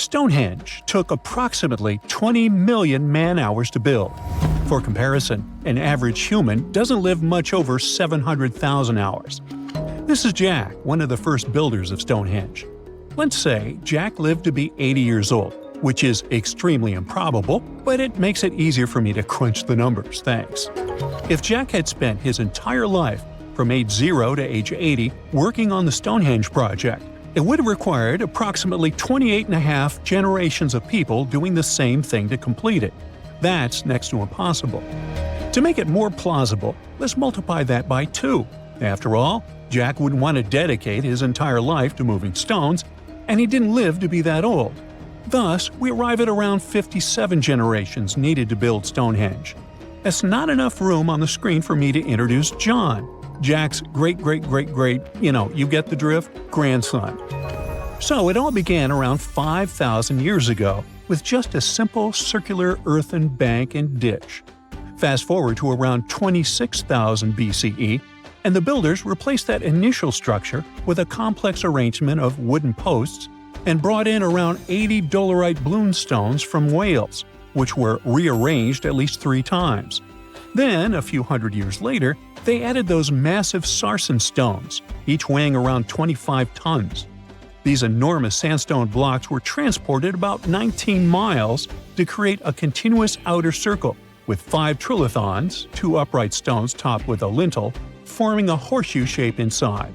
Stonehenge took approximately 20 million man-hours to build. For comparison, an average human doesn't live much over 700,000 hours. This is Jack, one of the first builders of Stonehenge. Let's say Jack lived to be 80 years old, which is extremely improbable, but it makes it easier for me to crunch the numbers, thanks. If Jack had spent his entire life, from age 0 to age 80, working on the Stonehenge project, it would have required approximately 28.5 generations of people doing the same thing to complete it. That's next to impossible. To make it more plausible, let's multiply that by 2. After all, Jack wouldn't want to dedicate his entire life to moving stones, and he didn't live to be that old. Thus, we arrive at around 57 generations needed to build Stonehenge. That's not enough room on the screen for me to introduce John, Jack's great-great-great-great, you get the drift, grandson. So it all began around 5,000 years ago with just a simple circular earthen bank and ditch. Fast forward to around 26,000 BCE, and the builders replaced that initial structure with a complex arrangement of wooden posts and brought in around 80 dolerite bloom stones from Wales, which were rearranged at least 3 times. Then, a few hundred years later, they added those massive sarsen stones, each weighing around 25 tons. These enormous sandstone blocks were transported about 19 miles to create a continuous outer circle, with 5 trilithons, 2 upright stones topped with a lintel, forming a horseshoe shape inside.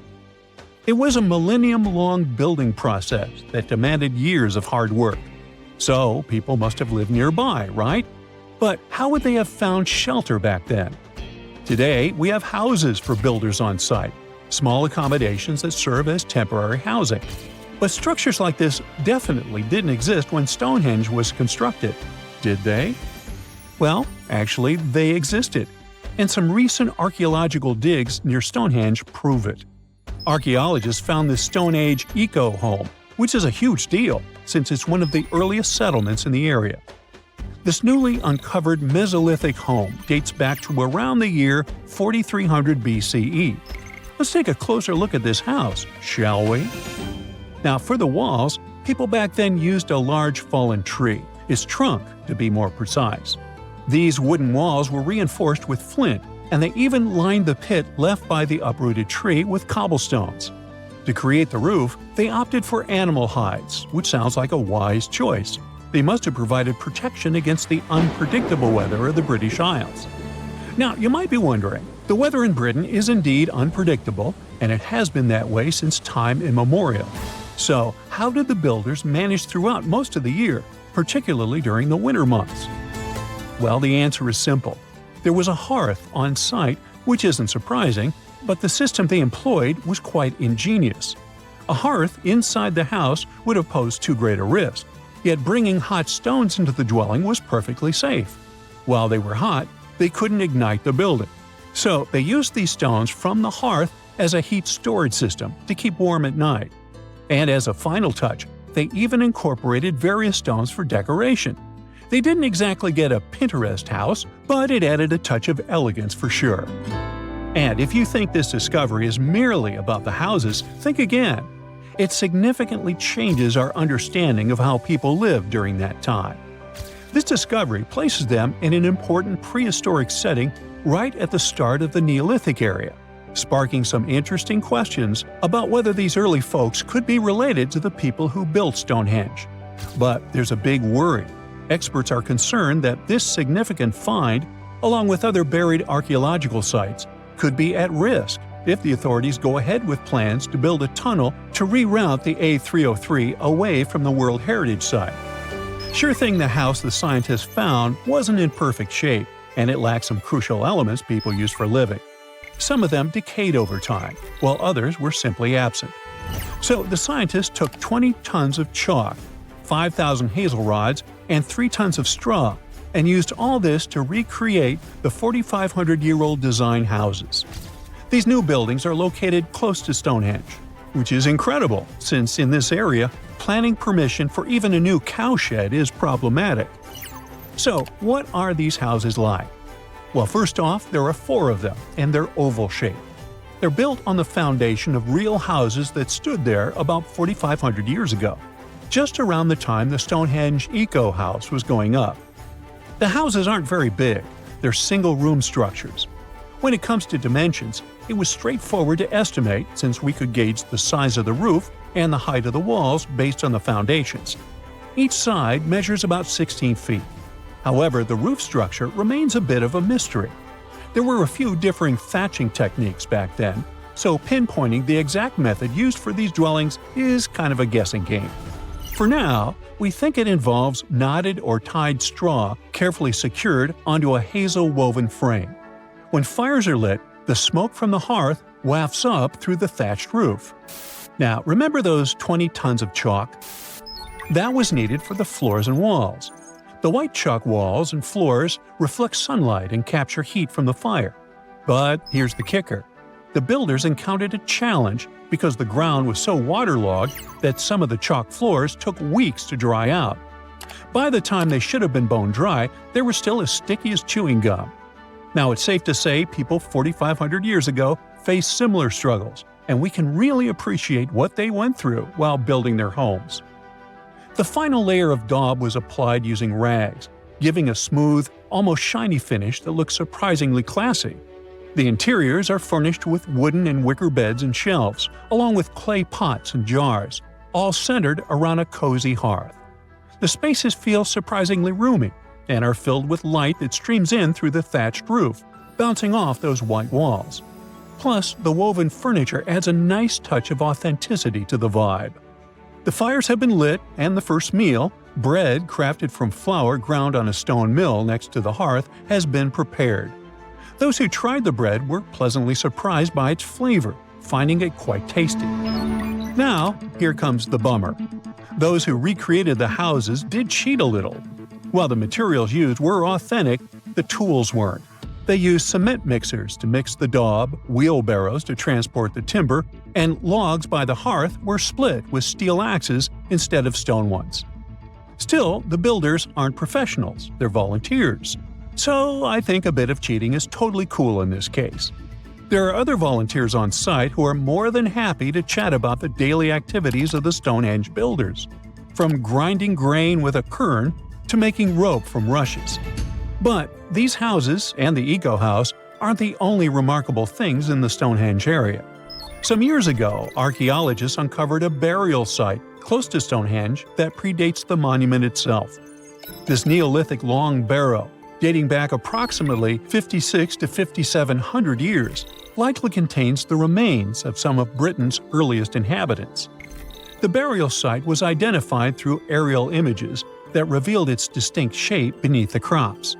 It was a millennium-long building process that demanded years of hard work. So, people must have lived nearby, right? But how would they have found shelter back then? Today, we have houses for builders on site, small accommodations that serve as temporary housing. But structures like this definitely didn't exist when Stonehenge was constructed, did they? Well, actually, they existed, and some recent archaeological digs near Stonehenge prove it. Archaeologists found this Stone Age eco-home, which is a huge deal since it's one of the earliest settlements in the area. This newly uncovered Mesolithic home dates back to around the year 4300 BCE. Let's take a closer look at this house, shall we? Now, for the walls, people back then used a large fallen tree, its trunk to be more precise. These wooden walls were reinforced with flint, and they even lined the pit left by the uprooted tree with cobblestones. To create the roof, they opted for animal hides, which sounds like a wise choice. They must have provided protection against the unpredictable weather of the British Isles. Now, you might be wondering, the weather in Britain is indeed unpredictable, and it has been that way since time immemorial. So, how did the builders manage throughout most of the year, particularly during the winter months? Well, the answer is simple. There was a hearth on site, which isn't surprising, but the system they employed was quite ingenious. A hearth inside the house would have posed too great a risk, yet bringing hot stones into the dwelling was perfectly safe. While they were hot, they couldn't ignite the building. So they used these stones from the hearth as a heat storage system to keep warm at night. And as a final touch, they even incorporated various stones for decoration. They didn't exactly get a Pinterest house, but it added a touch of elegance for sure. And if you think this discovery is merely about the houses, think again. It significantly changes our understanding of how people lived during that time. This discovery places them in an important prehistoric setting right at the start of the Neolithic area, sparking some interesting questions about whether these early folks could be related to the people who built Stonehenge. But there's a big worry. Experts are concerned that this significant find, along with other buried archaeological sites, could be at risk if the authorities go ahead with plans to build a tunnel to reroute the A303 away from the World Heritage Site. Sure thing the house the scientists found wasn't in perfect shape, and it lacked some crucial elements people use for living. Some of them decayed over time, while others were simply absent. So the scientists took 20 tons of chalk, 5,000 hazel rods, and 3 tons of straw, and used all this to recreate the 4,500-year-old design houses. These new buildings are located close to Stonehenge, which is incredible since in this area, planning permission for even a new cowshed is problematic. So, what are these houses like? Well, first off, there are 4 of them, and they're oval-shaped. They're built on the foundation of real houses that stood there about 4,500 years ago. just around the time the Stonehenge Eco House was going up. The houses aren't very big, they're single-room structures. When it comes to dimensions, it was straightforward to estimate since we could gauge the size of the roof and the height of the walls based on the foundations. Each side measures about 16 feet. However, the roof structure remains a bit of a mystery. There were a few differing thatching techniques back then, so pinpointing the exact method used for these dwellings is kind of a guessing game. For now, we think it involves knotted or tied straw carefully secured onto a hazel-woven frame. When fires are lit, the smoke from the hearth wafts up through the thatched roof. Now, remember those 20 tons of chalk? That was needed for the floors and walls. The white chalk walls and floors reflect sunlight and capture heat from the fire. But here's the kicker. The builders encountered a challenge because the ground was so waterlogged that some of the chalk floors took weeks to dry out. By the time they should have been bone dry, they were still as sticky as chewing gum. Now, it's safe to say people 4,500 years ago faced similar struggles, and we can really appreciate what they went through while building their homes. The final layer of daub was applied using rags, giving a smooth, almost shiny finish that looks surprisingly classy. The interiors are furnished with wooden and wicker beds and shelves, along with clay pots and jars, all centered around a cozy hearth. The spaces feel surprisingly roomy and are filled with light that streams in through the thatched roof, bouncing off those white walls. Plus, the woven furniture adds a nice touch of authenticity to the vibe. The fires have been lit, and the first meal, bread crafted from flour ground on a stone mill next to the hearth, has been prepared. Those who tried the bread were pleasantly surprised by its flavor, finding it quite tasty. Now, here comes the bummer. Those who recreated the houses did cheat a little. While the materials used were authentic, the tools weren't. They used cement mixers to mix the daub, wheelbarrows to transport the timber, and logs by the hearth were split with steel axes instead of stone ones. Still, the builders aren't professionals, they're volunteers. So I think a bit of cheating is totally cool in this case. There are other volunteers on site who are more than happy to chat about the daily activities of the Stonehenge builders, from grinding grain with a quern to making rope from rushes. But these houses and the Eco House aren't the only remarkable things in the Stonehenge area. Some years ago, archaeologists uncovered a burial site close to Stonehenge that predates the monument itself. This Neolithic long barrow, dating back approximately 56 to 5,700 years, likely contains the remains of some of Britain's earliest inhabitants. The burial site was identified through aerial images that revealed its distinct shape beneath the crops.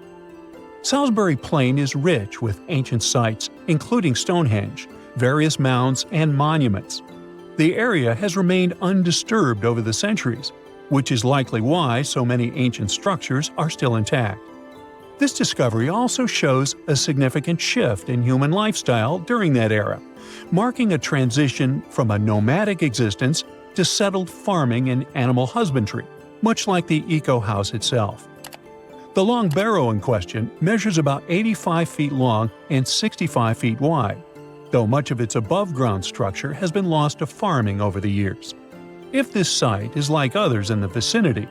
Salisbury Plain is rich with ancient sites, including Stonehenge, various mounds, and monuments. The area has remained undisturbed over the centuries, which is likely why so many ancient structures are still intact. This discovery also shows a significant shift in human lifestyle during that era, marking a transition from a nomadic existence to settled farming and animal husbandry, much like the Eco House itself. The long barrow in question measures about 85 feet long and 65 feet wide, though much of its above-ground structure has been lost to farming over the years. If this site is like others in the vicinity,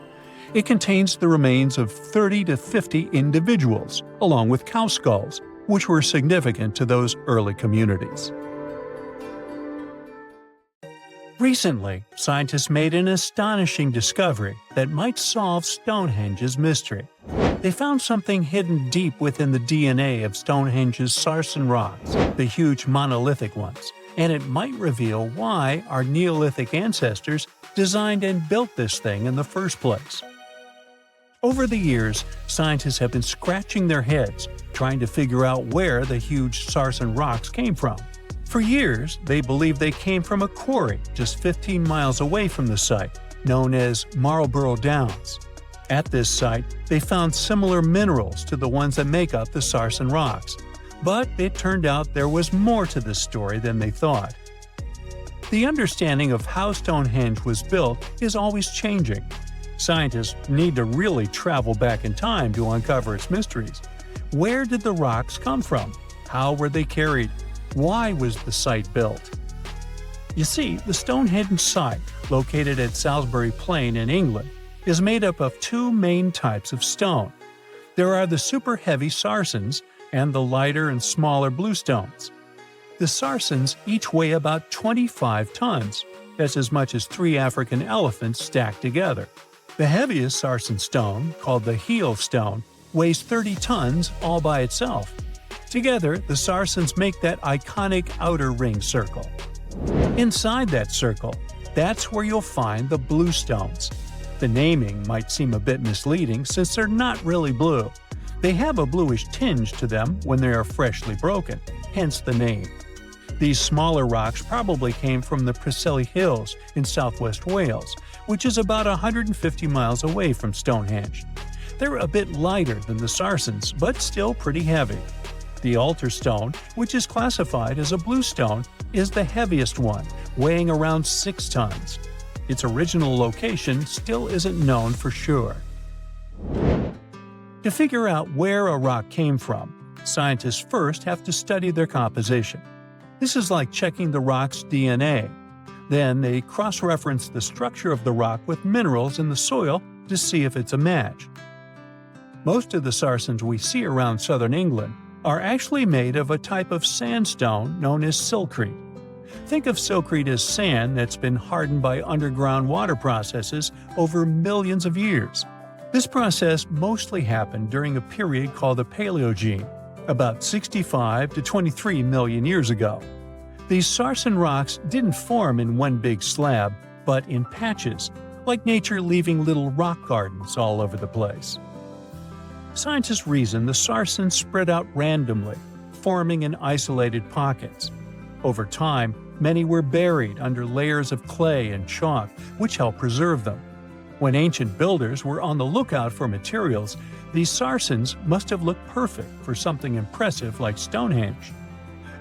it contains the remains of 30 to 50 individuals, along with cow skulls, which were significant to those early communities. Recently, scientists made an astonishing discovery that might solve Stonehenge's mystery. They found something hidden deep within the DNA of Stonehenge's sarsen rocks, the huge monolithic ones, and it might reveal why our Neolithic ancestors designed and built this thing in the first place. Over the years, scientists have been scratching their heads trying to figure out where the huge sarsen rocks came from. For years, they believed they came from a quarry just 15 miles away from the site, known as Marlborough Downs. At this site, they found similar minerals to the ones that make up the sarsen rocks, but it turned out there was more to this story than they thought. The understanding of how Stonehenge was built is always changing. Scientists need to really travel back in time to uncover its mysteries. Where did the rocks come from? How were they carried? Why was the site built? You see, the Stonehenge site, located at Salisbury Plain in England, is made up of two main types of stone. There are the super heavy sarsens and the lighter and smaller bluestones. The sarsens each weigh about 25 tons. That's as much as 3 African elephants stacked together. The heaviest sarsen stone, called the heel stone, weighs 30 tons all by itself. Together, the sarsens make that iconic outer ring circle. Inside that circle, that's where you'll find the bluestones. The naming might seem a bit misleading since they're not really blue. They have a bluish tinge to them when they are freshly broken, hence the name. These smaller rocks probably came from the Preseli Hills in southwest Wales, which is about 150 miles away from Stonehenge. They're a bit lighter than the sarsens, but still pretty heavy. The altar stone, which is classified as a bluestone, is the heaviest one, weighing around 6 tons. Its original location still isn't known for sure. To figure out where a rock came from, scientists first have to study their composition. This is like checking the rock's DNA. Then they cross-reference the structure of the rock with minerals in the soil to see if it's a match. Most of the sarsens we see around southern England are actually made of a type of sandstone known as silcrete. Think of silcrete as sand that's been hardened by underground water processes over millions of years. This process mostly happened during a period called the Paleogene, about 65 to 23 million years ago. These sarsen rocks didn't form in one big slab, but in patches, like nature leaving little rock gardens all over the place. Scientists reason the sarsens spread out randomly, forming in isolated pockets. Over time, many were buried under layers of clay and chalk, which helped preserve them. When ancient builders were on the lookout for materials, these sarsens must have looked perfect for something impressive like Stonehenge.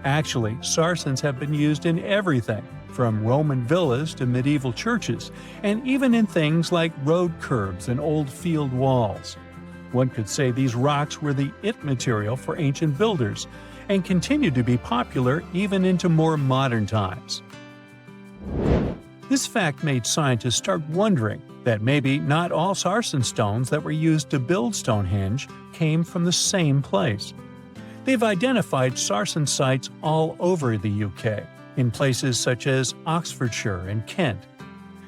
Actually, sarsens have been used in everything, from Roman villas to medieval churches, and even in things like road curbs and old field walls. One could say these rocks were the it material for ancient builders, and continue to be popular even into more modern times. This fact made scientists start wondering that maybe not all sarsen stones that were used to build Stonehenge came from the same place. They've identified sarsen sites all over the UK, in places such as Oxfordshire and Kent.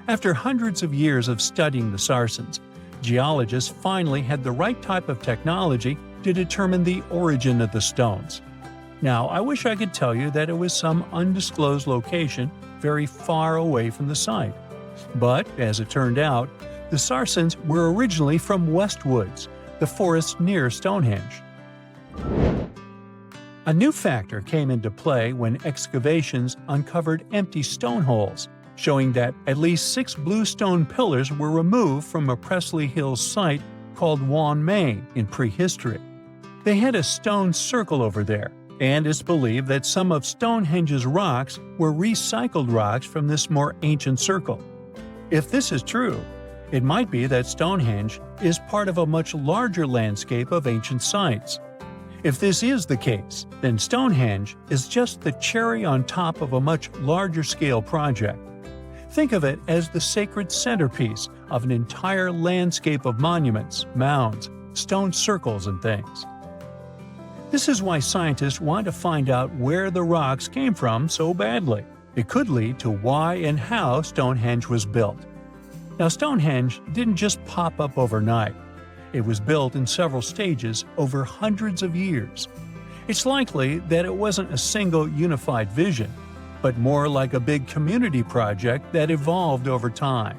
After hundreds of years of studying the sarsens, geologists finally had the right type of technology to determine the origin of the stones. Now, I wish I could tell you that it was some undisclosed location very far away from the site. But, as it turned out, the sarsens were originally from Westwoods, the forest near Stonehenge. A new factor came into play when excavations uncovered empty stone holes, showing that at least 6 bluestone pillars were removed from a Preseli Hills site called Wan Main in prehistory. They had a stone circle over there, and it's believed that some of Stonehenge's rocks were recycled rocks from this more ancient circle. If this is true, it might be that Stonehenge is part of a much larger landscape of ancient sites. If this is the case, then Stonehenge is just the cherry on top of a much larger scale project. Think of it as the sacred centerpiece of an entire landscape of monuments, mounds, stone circles, and things. This is why scientists want to find out where the rocks came from so badly. It could lead to why and how Stonehenge was built. Now, Stonehenge didn't just pop up overnight. It was built in several stages over hundreds of years. It's likely that it wasn't a single unified vision, but more like a big community project that evolved over time.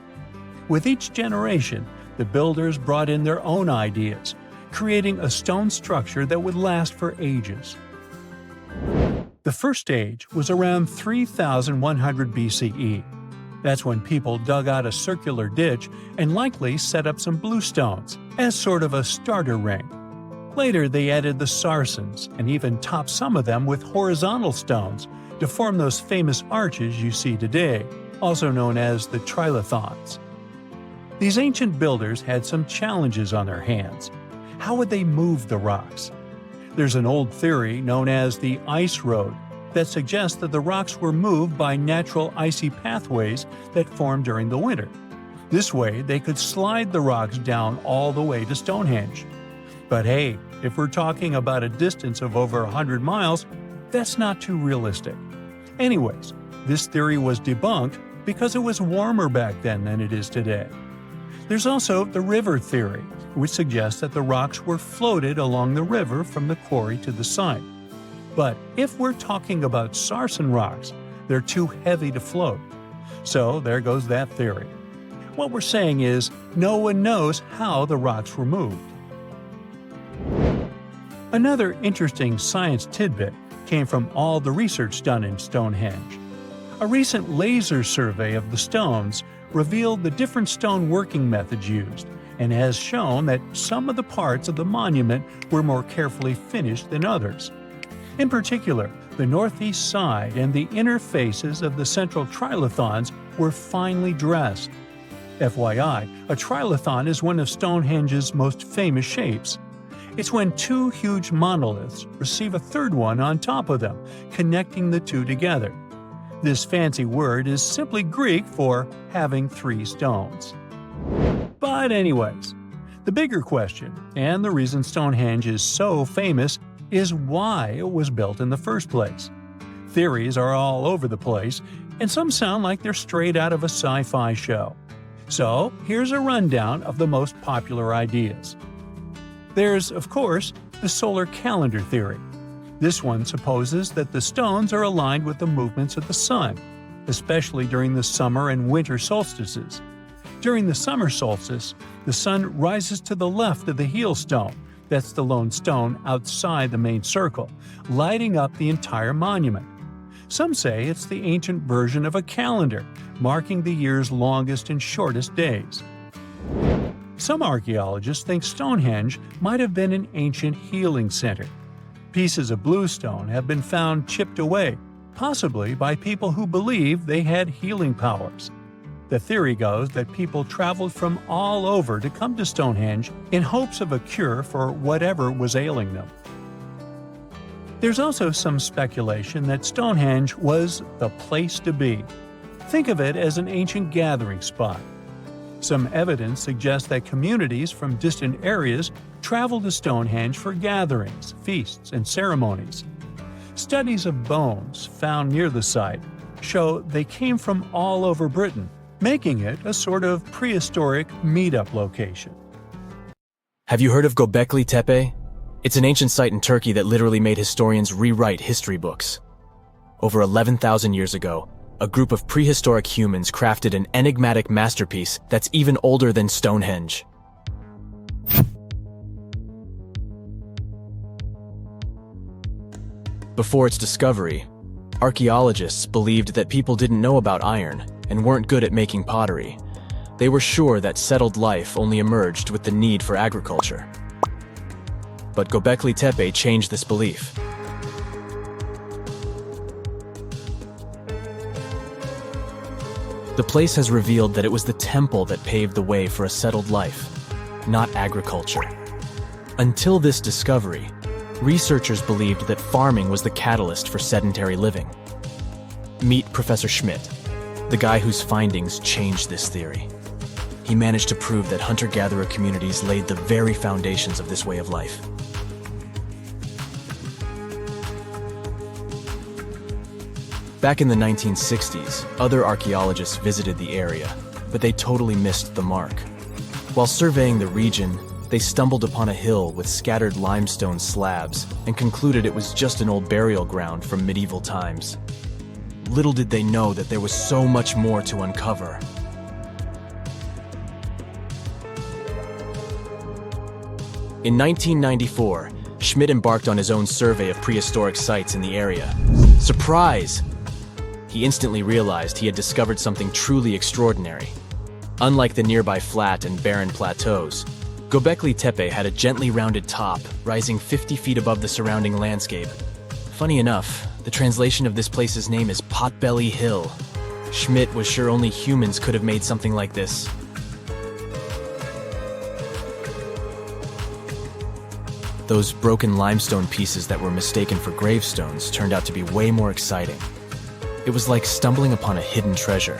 With each generation, the builders brought in their own ideas, creating a stone structure that would last for ages. The first stage was around 3100 BCE. That's when people dug out a circular ditch and likely set up some bluestones as sort of a starter ring. Later, they added the sarsens and even topped some of them with horizontal stones to form those famous arches you see today, also known as the trilithons. These ancient builders had some challenges on their hands. How would they move the rocks? There's an old theory known as the ice road that suggests that the rocks were moved by natural icy pathways that formed during the winter. This way, they could slide the rocks down all the way to Stonehenge. But hey, if we're talking about a distance of over 100 miles, that's not too realistic. Anyways, this theory was debunked because it was warmer back then than it is today. There's also the river theory, which suggests that the rocks were floated along the river from the quarry to the site. But if we're talking about sarsen rocks, they're too heavy to float. So there goes that theory. What we're saying is, no one knows how the rocks were moved. Another interesting science tidbit came from all the research done in Stonehenge. A recent laser survey of the stones revealed the different stone working methods used, and has shown that some of the parts of the monument were more carefully finished than others. In particular, the northeast side and the inner faces of the central trilithons were finely dressed. FYI, a trilithon is one of Stonehenge's most famous shapes. It's when two huge monoliths receive a third one on top of them, connecting the two together. This fancy word is simply Greek for having three stones. But anyways, the bigger question, and the reason Stonehenge is so famous, is why it was built in the first place. Theories are all over the place, and some sound like they're straight out of a sci-fi show. So here's a rundown of the most popular ideas. There's, of course, the solar calendar theory. This one supposes that the stones are aligned with the movements of the sun, especially during the summer and winter solstices. During the summer solstice, the sun rises to the left of the heel stone, that's the lone stone outside the main circle, lighting up the entire monument. Some say it's the ancient version of a calendar, marking the year's longest and shortest days. Some archaeologists think Stonehenge might have been an ancient healing center. Pieces of bluestone have been found chipped away, possibly by people who believed they had healing powers. The theory goes that people traveled from all over to come to Stonehenge in hopes of a cure for whatever was ailing them. There's also some speculation that Stonehenge was the place to be. Think of it as an ancient gathering spot. Some evidence suggests that communities from distant areas traveled to Stonehenge for gatherings, feasts, and ceremonies. Studies of bones found near the site show they came from all over Britain, making it a sort of prehistoric meetup location. Have you heard of Göbekli Tepe? It's an ancient site in Turkey that literally made historians rewrite history books. Over 11,000 years ago, a group of prehistoric humans crafted an enigmatic masterpiece that's even older than Stonehenge. Before its discovery, archaeologists believed that people didn't know about iron and weren't good at making pottery. They were sure that settled life only emerged with the need for agriculture. But Göbekli Tepe changed this belief. The place has revealed that it was the temple that paved the way for a settled life, not agriculture. Until this discovery, researchers believed that farming was the catalyst for sedentary living. Meet Professor Schmidt, the guy whose findings changed this theory. He managed to prove that hunter-gatherer communities laid the very foundations of this way of life. Back in the 1960s, other archaeologists visited the area, but they totally missed the mark. While surveying the region, they stumbled upon a hill with scattered limestone slabs and concluded it was just an old burial ground from medieval times. Little did they know that there was so much more to uncover. In 1994, Schmidt embarked on his own survey of prehistoric sites in the area. Surprise! He instantly realized he had discovered something truly extraordinary. Unlike the nearby flat and barren plateaus, Göbekli Tepe had a gently rounded top, rising 50 feet above the surrounding landscape. Funny enough, the translation of this place's name is Potbelly Hill. Schmidt was sure only humans could have made something like this. those broken limestone pieces that were mistaken for gravestones turned out to be way more exciting. It was like stumbling upon a hidden treasure.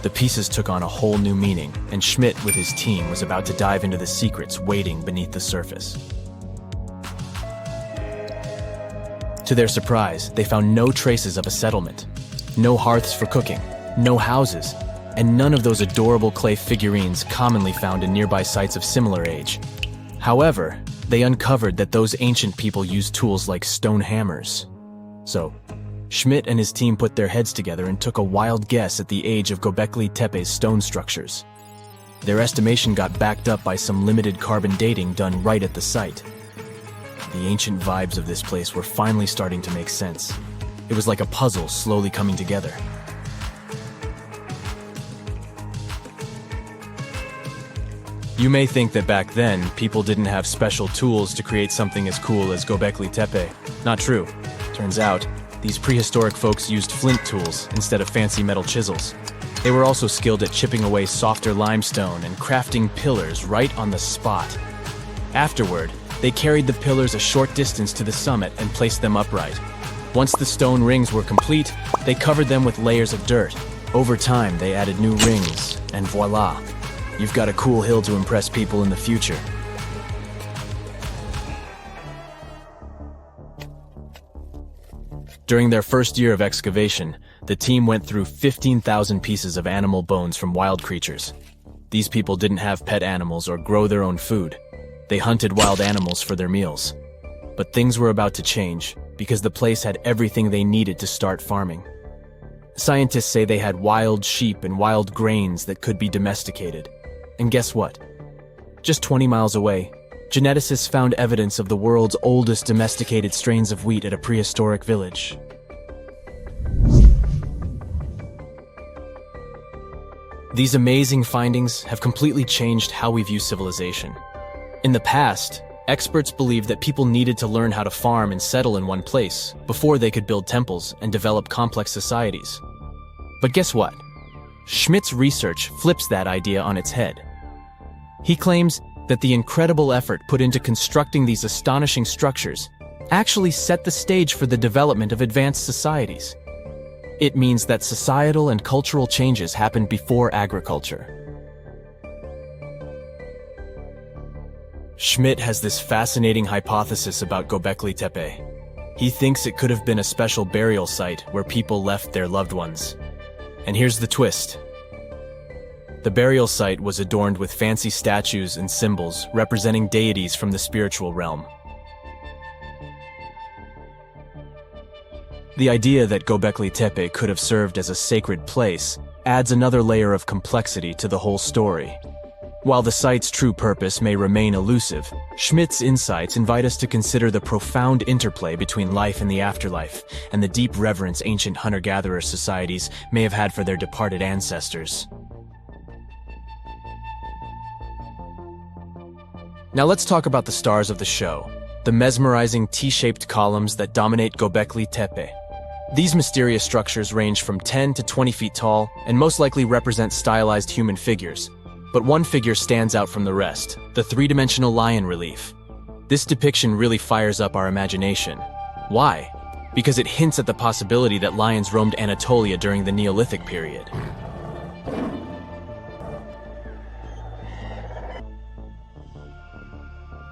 The pieces took on a whole new meaning, and Schmidt with his team was about to dive into the secrets waiting beneath the surface. To their surprise, they found no traces of a settlement. No hearths for cooking, no houses, and none of those adorable clay figurines commonly found in nearby sites of similar age. However, they uncovered that those ancient people used tools like stone hammers. So, Schmidt and his team put their heads together and took a wild guess at the age of Göbekli Tepe's stone structures. Their estimation got backed up by some limited carbon dating done right at the site. The ancient vibes of this place were finally starting to make sense. It was like a puzzle slowly coming together. You may think that back then, people didn't have special tools to create something as cool as Göbekli Tepe. Not true. Turns out, these prehistoric folks used flint tools instead of fancy metal chisels. They were also skilled at chipping away softer limestone and crafting pillars right on the spot. Afterward, they carried the pillars a short distance to the summit and placed them upright. Once the stone rings were complete, they covered them with layers of dirt. Over time, they added new rings, and voila! You've got a cool hill to impress people in the future. During their first year of excavation, the team went through 15,000 pieces of animal bones from wild creatures. These people didn't have pet animals or grow their own food. They hunted wild animals for their meals. But things were about to change, because the place had everything they needed to start farming. Scientists say they had wild sheep and wild grains that could be domesticated. And guess what? Just 20 miles away, geneticists found evidence of the world's oldest domesticated strains of wheat at a prehistoric village. These amazing findings have completely changed how we view civilization. In the past, experts believed that people needed to learn how to farm and settle in one place before they could build temples and develop complex societies. But guess what? Schmidt's research flips that idea on its head. He claims that the incredible effort put into constructing these astonishing structures actually set the stage for the development of advanced societies. It means that societal and cultural changes happened before agriculture. Schmidt has this fascinating hypothesis about Göbekli Tepe. He thinks it could have been a special burial site where people left their loved ones. And here's the twist. The burial site was adorned with fancy statues and symbols representing deities from the spiritual realm. The idea that Göbekli Tepe could have served as a sacred place adds another layer of complexity to the whole story. While the site's true purpose may remain elusive, Schmidt's insights invite us to consider the profound interplay between life and the afterlife, and the deep reverence ancient hunter-gatherer societies may have had for their departed ancestors. Now let's talk about the stars of the show, the mesmerizing T-shaped columns that dominate Göbekli Tepe. These mysterious structures range from 10 to 20 feet tall and most likely represent stylized human figures. But one figure stands out from the rest, the three-dimensional lion relief. This depiction really fires up our imagination. Why? Because it hints at the possibility that lions roamed Anatolia during the Neolithic period.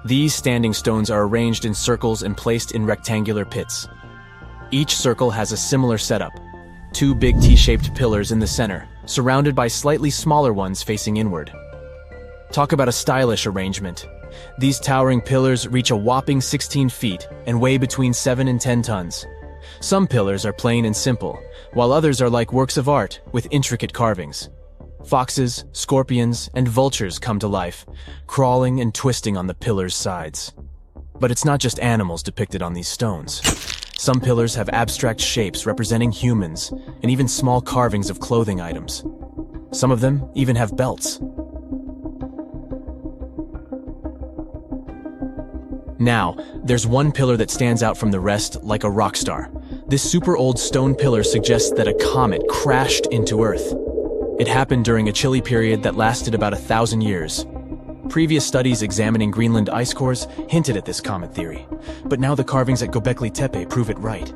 These standing stones are arranged in circles and placed in rectangular pits. Each circle has a similar setup. Two big T-shaped pillars in the center, surrounded by slightly smaller ones facing inward. Talk about a stylish arrangement. These towering pillars reach a whopping 16 feet and weigh between 7 and 10 tons. Some pillars are plain and simple, while others are like works of art with intricate carvings. Foxes, scorpions, and vultures come to life, crawling and twisting on the pillars' sides. But it's not just animals depicted on these stones. Some pillars have abstract shapes representing humans, and even small carvings of clothing items. Some of them even have belts. Now, there's one pillar that stands out from the rest like a rock star. This super old stone pillar suggests that a comet crashed into Earth. It happened during a chilly period that lasted about 1,000 years. Previous studies examining Greenland ice cores hinted at this comet theory, but now the carvings at Göbekli Tepe prove it right.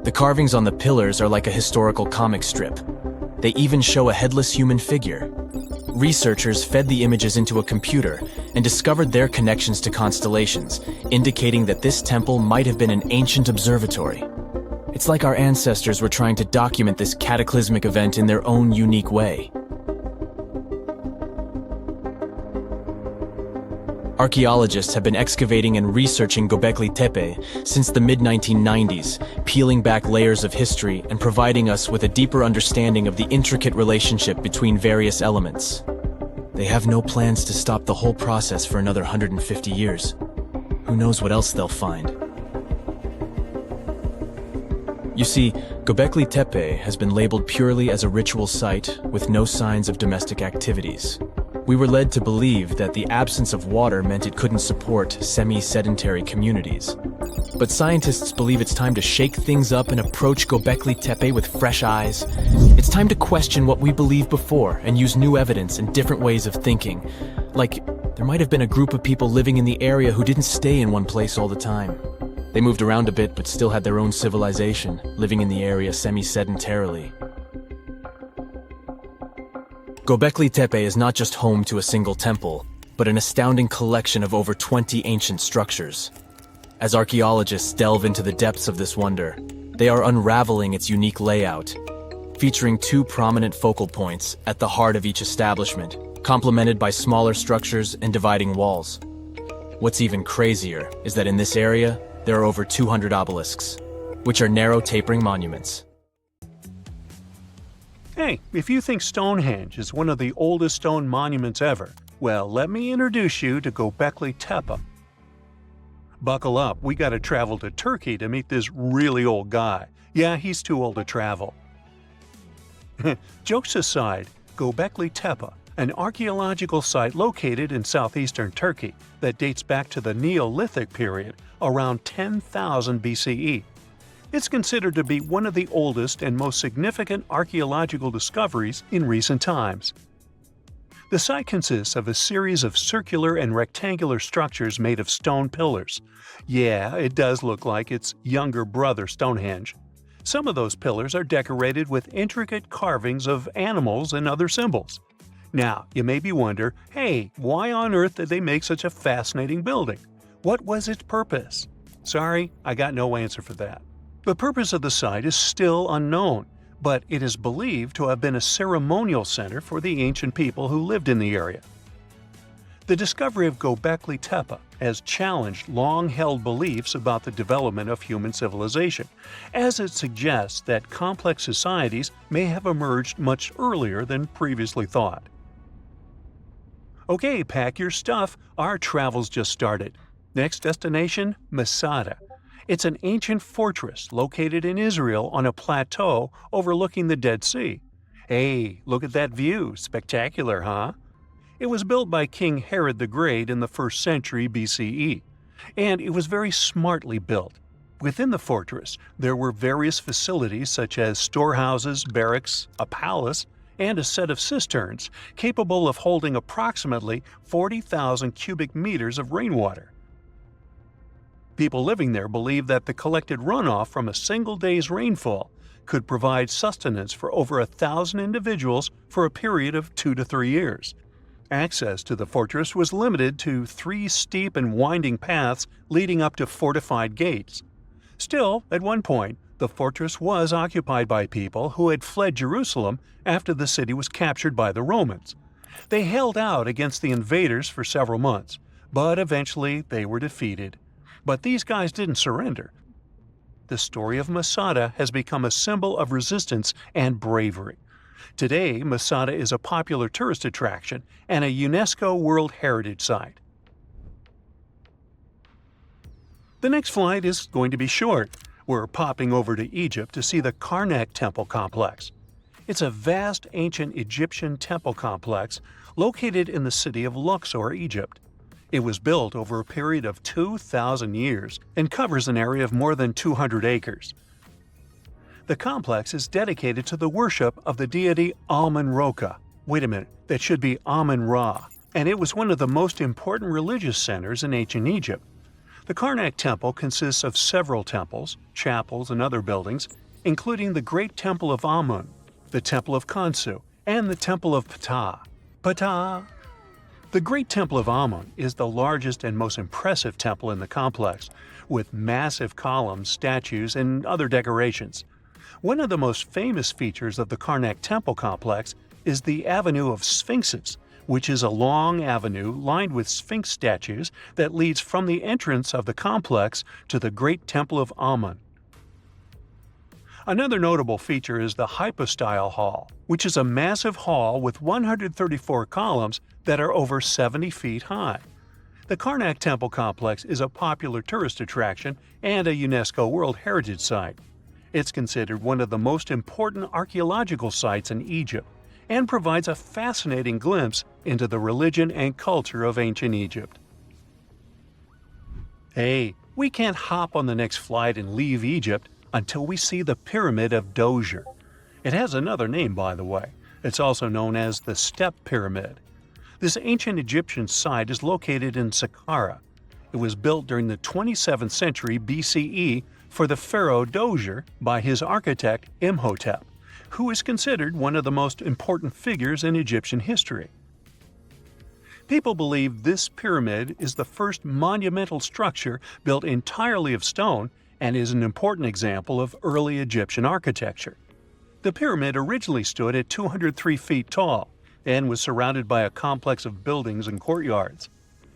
The carvings on the pillars are like a historical comic strip. They even show a headless human figure. Researchers fed the images into a computer and discovered their connections to constellations, indicating that this temple might have been an ancient observatory. It's like our ancestors were trying to document this cataclysmic event in their own unique way. Archaeologists have been excavating and researching Göbekli Tepe since the mid-1990s, peeling back layers of history and providing us with a deeper understanding of the intricate relationship between various elements. They have no plans to stop the whole process for another 150 years. Who knows what else they'll find? You see, Göbekli Tepe has been labeled purely as a ritual site with no signs of domestic activities. We were led to believe that the absence of water meant it couldn't support semi-sedentary communities. But scientists believe it's time to shake things up and approach Göbekli Tepe with fresh eyes. It's time to question what we believed before and use new evidence and different ways of thinking. Like, there might have been a group of people living in the area who didn't stay in one place all the time. They moved around a bit but still had their own civilization, living in the area semi-sedentarily. Göbekli Tepe is not just home to a single temple, but an astounding collection of over 20 ancient structures. As archaeologists delve into the depths of this wonder, they are unraveling its unique layout, featuring two prominent focal points at the heart of each establishment, complemented by smaller structures and dividing walls. What's even crazier is that in this area, there are over 200 obelisks, which are narrow tapering monuments. Hey, if you think Stonehenge is one of the oldest stone monuments ever, well, let me introduce you to Göbekli Tepe. Buckle up, we gotta travel to Turkey to meet this really old guy. Yeah, he's too old to travel. Jokes aside, Göbekli Tepe, an archaeological site located in southeastern Turkey that dates back to the Neolithic period, around 10,000 BCE. It's considered to be one of the oldest and most significant archaeological discoveries in recent times. The site consists of a series of circular and rectangular structures made of stone pillars. Yeah, it does look like its younger brother Stonehenge. Some of those pillars are decorated with intricate carvings of animals and other symbols. Now, you maybe wonder, hey, why on earth did they make such a fascinating building? What was its purpose? Sorry, I got no answer for that. The purpose of the site is still unknown, but it is believed to have been a ceremonial center for the ancient people who lived in the area. The discovery of Göbekli Tepe has challenged long-held beliefs about the development of human civilization, as it suggests that complex societies may have emerged much earlier than previously thought. Okay, pack your stuff, our travel's just started. Next destination, Masada. It's an ancient fortress located in Israel on a plateau overlooking the Dead Sea. Hey, look at that view, spectacular, huh? It was built by King Herod the Great in the 1st century BCE, and it was very smartly built. Within the fortress, there were various facilities such as storehouses, barracks, a palace, and a set of cisterns capable of holding approximately 40,000 cubic meters of rainwater. People living there believed that the collected runoff from a single day's rainfall could provide sustenance for over 1,000 individuals for a period of 2 to 3 years. Access to the fortress was limited to 3 steep and winding paths leading up to fortified gates. Still, at one point, the fortress was occupied by people who had fled Jerusalem after the city was captured by the Romans. They held out against the invaders for several months, but eventually they were defeated. But these guys didn't surrender. The story of Masada has become a symbol of resistance and bravery. Today, Masada is a popular tourist attraction and a UNESCO World Heritage Site. The next flight is going to be short. We're popping over to Egypt to see the Karnak Temple Complex. It's a vast ancient Egyptian temple complex located in the city of Luxor, Egypt. It was built over a period of 2,000 years and covers an area of more than 200 acres. The complex is dedicated to the worship of the deity Amun-Roka. Wait a minute, that should be Amun-Ra, and it was one of the most important religious centers in ancient Egypt. The Karnak Temple consists of several temples, chapels, and other buildings, including the Great Temple of Amun, the Temple of Khonsu, and the Temple of Ptah. Ptah! The Great Temple of Amun is the largest and most impressive temple in the complex, with massive columns, statues, and other decorations. One of the most famous features of the Karnak Temple complex is the Avenue of Sphinxes, which is a long avenue lined with Sphinx statues that leads from the entrance of the complex to the Great Temple of Amun. Another notable feature is the Hypostyle Hall, which is a massive hall with 134 columns that are over 70 feet high. The Karnak Temple complex is a popular tourist attraction and a UNESCO World Heritage Site. It's considered one of the most important archaeological sites in Egypt and provides a fascinating glimpse into the religion and culture of ancient Egypt. Hey, we can't hop on the next flight and leave Egypt until we see the Pyramid of Djoser. It has another name, by the way. It's also known as the Step Pyramid. This ancient Egyptian site is located in Saqqara. It was built during the 27th century BCE for the pharaoh Djoser by his architect Imhotep, who is considered one of the most important figures in Egyptian history. People believe this pyramid is the first monumental structure built entirely of stone and is an important example of early Egyptian architecture. The pyramid originally stood at 203 feet tall and was surrounded by a complex of buildings and courtyards.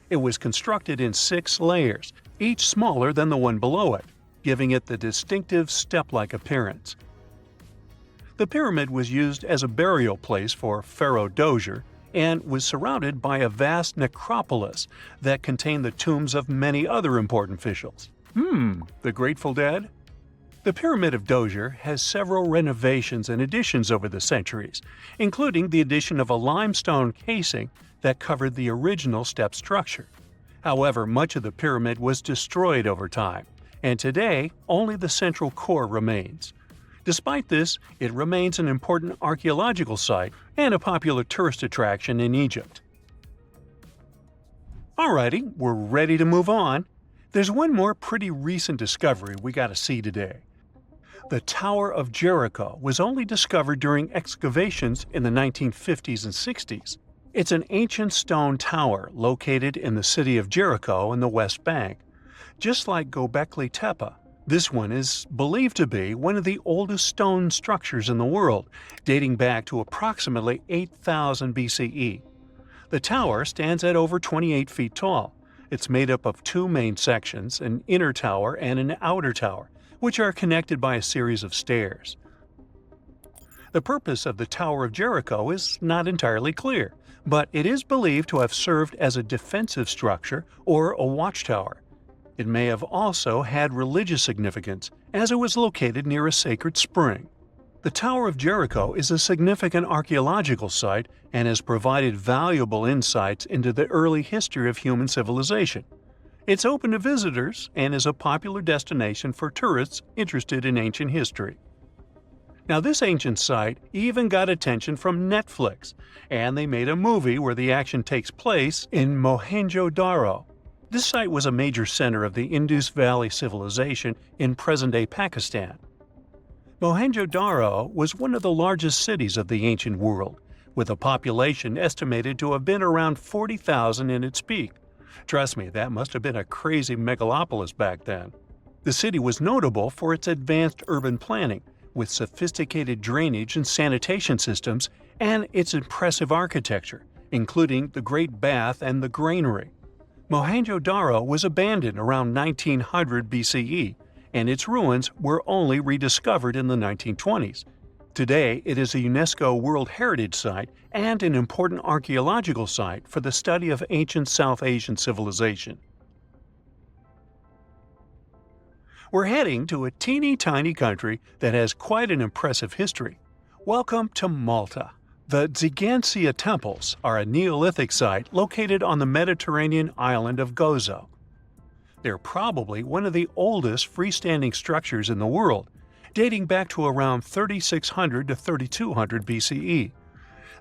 It was constructed in 6 layers, each smaller than the one below it, giving it the distinctive step-like appearance. The pyramid was used as a burial place for Pharaoh Djoser and was surrounded by a vast necropolis that contained the tombs of many other important officials. The Grateful Dead? The Pyramid of Djoser has several renovations and additions over the centuries, including the addition of a limestone casing that covered the original step structure. However, much of the pyramid was destroyed over time, and today only the central core remains. Despite this, it remains an important archaeological site and a popular tourist attraction in Egypt. Alrighty, we're ready to move on. There's one more pretty recent discovery we gotta see today. The Tower of Jericho was only discovered during excavations in the 1950s and 60s. It's an ancient stone tower located in the city of Jericho in the West Bank. Just like Göbekli Tepe, this one is believed to be one of the oldest stone structures in the world, dating back to approximately 8000 BCE. The tower stands at over 28 feet tall. It's made up of 2 main sections, an inner tower and an outer tower, which are connected by a series of stairs. The purpose of the Tower of Jericho is not entirely clear, but it is believed to have served as a defensive structure or a watchtower. It may have also had religious significance, as it was located near a sacred spring. The Tower of Jericho is a significant archaeological site and has provided valuable insights into the early history of human civilization. It's open to visitors and is a popular destination for tourists interested in ancient history. Now, this ancient site even got attention from Netflix, and they made a movie where the action takes place in Mohenjo-Daro. This site was a major center of the Indus Valley civilization in present-day Pakistan. Mohenjo-Daro was one of the largest cities of the ancient world, with a population estimated to have been around 40,000 in its peak. Trust me, that must have been a crazy megalopolis back then. The city was notable for its advanced urban planning, with sophisticated drainage and sanitation systems, and its impressive architecture, including the Great Bath and the Granary. Mohenjo-Daro was abandoned around 1900 BCE, and its ruins were only rediscovered in the 1920s. Today, it is a UNESCO World Heritage Site and an important archaeological site for the study of ancient South Asian civilization. We're heading to a teeny-tiny country that has quite an impressive history. Welcome to Malta. The Tsigansia Temples are a Neolithic site located on the Mediterranean island of Gozo. They're probably one of the oldest freestanding structures in the world, dating back to around 3600 to 3200 BCE.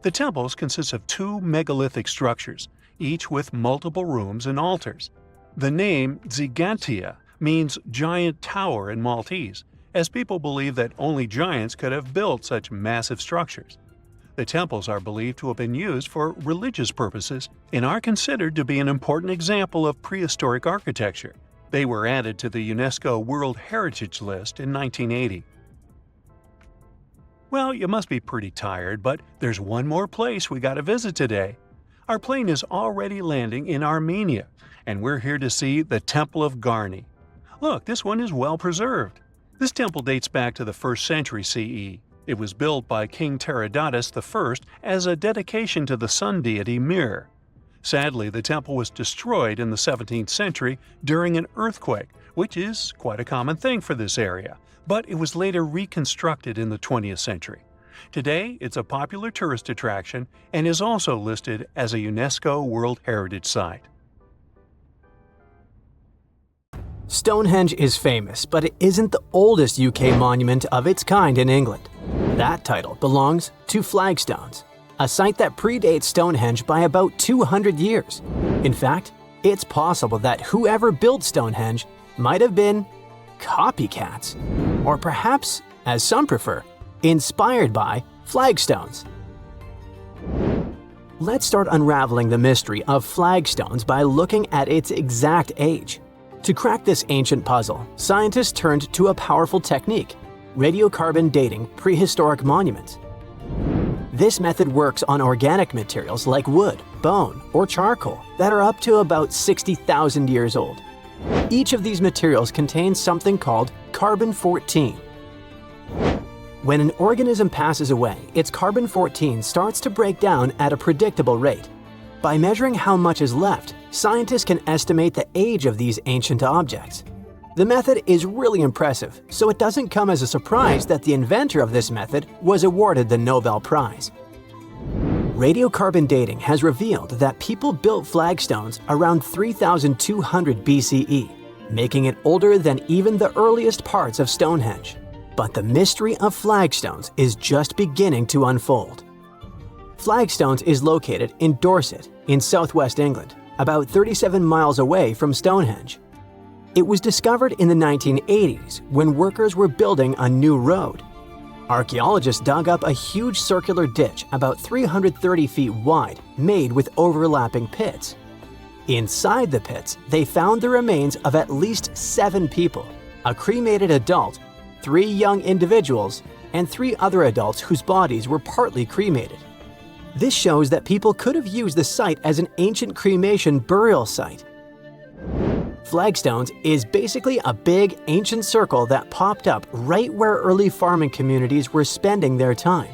The temples consist of two megalithic structures, each with multiple rooms and altars. The name Gigantia means giant tower in Maltese, as people believe that only giants could have built such massive structures. The temples are believed to have been used for religious purposes and are considered to be an important example of prehistoric architecture. They were added to the UNESCO World Heritage List in 1980. Well, you must be pretty tired, but there's one more place we gotta visit today. Our plane is already landing in Armenia, and we're here to see the Temple of Garni. Look, this one is well preserved. This temple dates back to the 1st century CE. It was built by King Tiridates I as a dedication to the sun deity Mir. Sadly, the temple was destroyed in the 17th century during an earthquake, which is quite a common thing for this area, but it was later reconstructed in the 20th century. Today, it's a popular tourist attraction and is also listed as a UNESCO World Heritage Site. Stonehenge is famous, but it isn't the oldest UK monument of its kind in England. That title belongs to Flagstones, a site that predates Stonehenge by about 200 years. In fact, it's possible that whoever built Stonehenge might have been copycats, or perhaps, as some prefer, inspired by flagstones. Let's start unraveling the mystery of flagstones by looking at its exact age. To crack this ancient puzzle, scientists turned to a powerful technique: radiocarbon dating prehistoric monuments. This method works on organic materials like wood, bone, or charcoal that are up to about 60,000 years old. Each of these materials contains something called carbon-14. When an organism passes away, its carbon-14 starts to break down at a predictable rate. By measuring how much is left, scientists can estimate the age of these ancient objects. The method is really impressive, so it doesn't come as a surprise that the inventor of this method was awarded the Nobel Prize. Radiocarbon dating has revealed that people built flagstones around 3200 BCE, making it older than even the earliest parts of Stonehenge. But the mystery of flagstones is just beginning to unfold. Flagstones is located in Dorset, in southwest England, about 37 miles away from Stonehenge. It was discovered in the 1980s when workers were building a new road. Archaeologists dug up a huge circular ditch about 330 feet wide, made with overlapping pits. Inside the pits, they found the remains of at least 7 people, a cremated adult, 3 young individuals, and 3 other adults whose bodies were partly cremated. This shows that people could have used the site as an ancient cremation burial site. Flagstones is basically a big, ancient circle that popped up right where early farming communities were spending their time.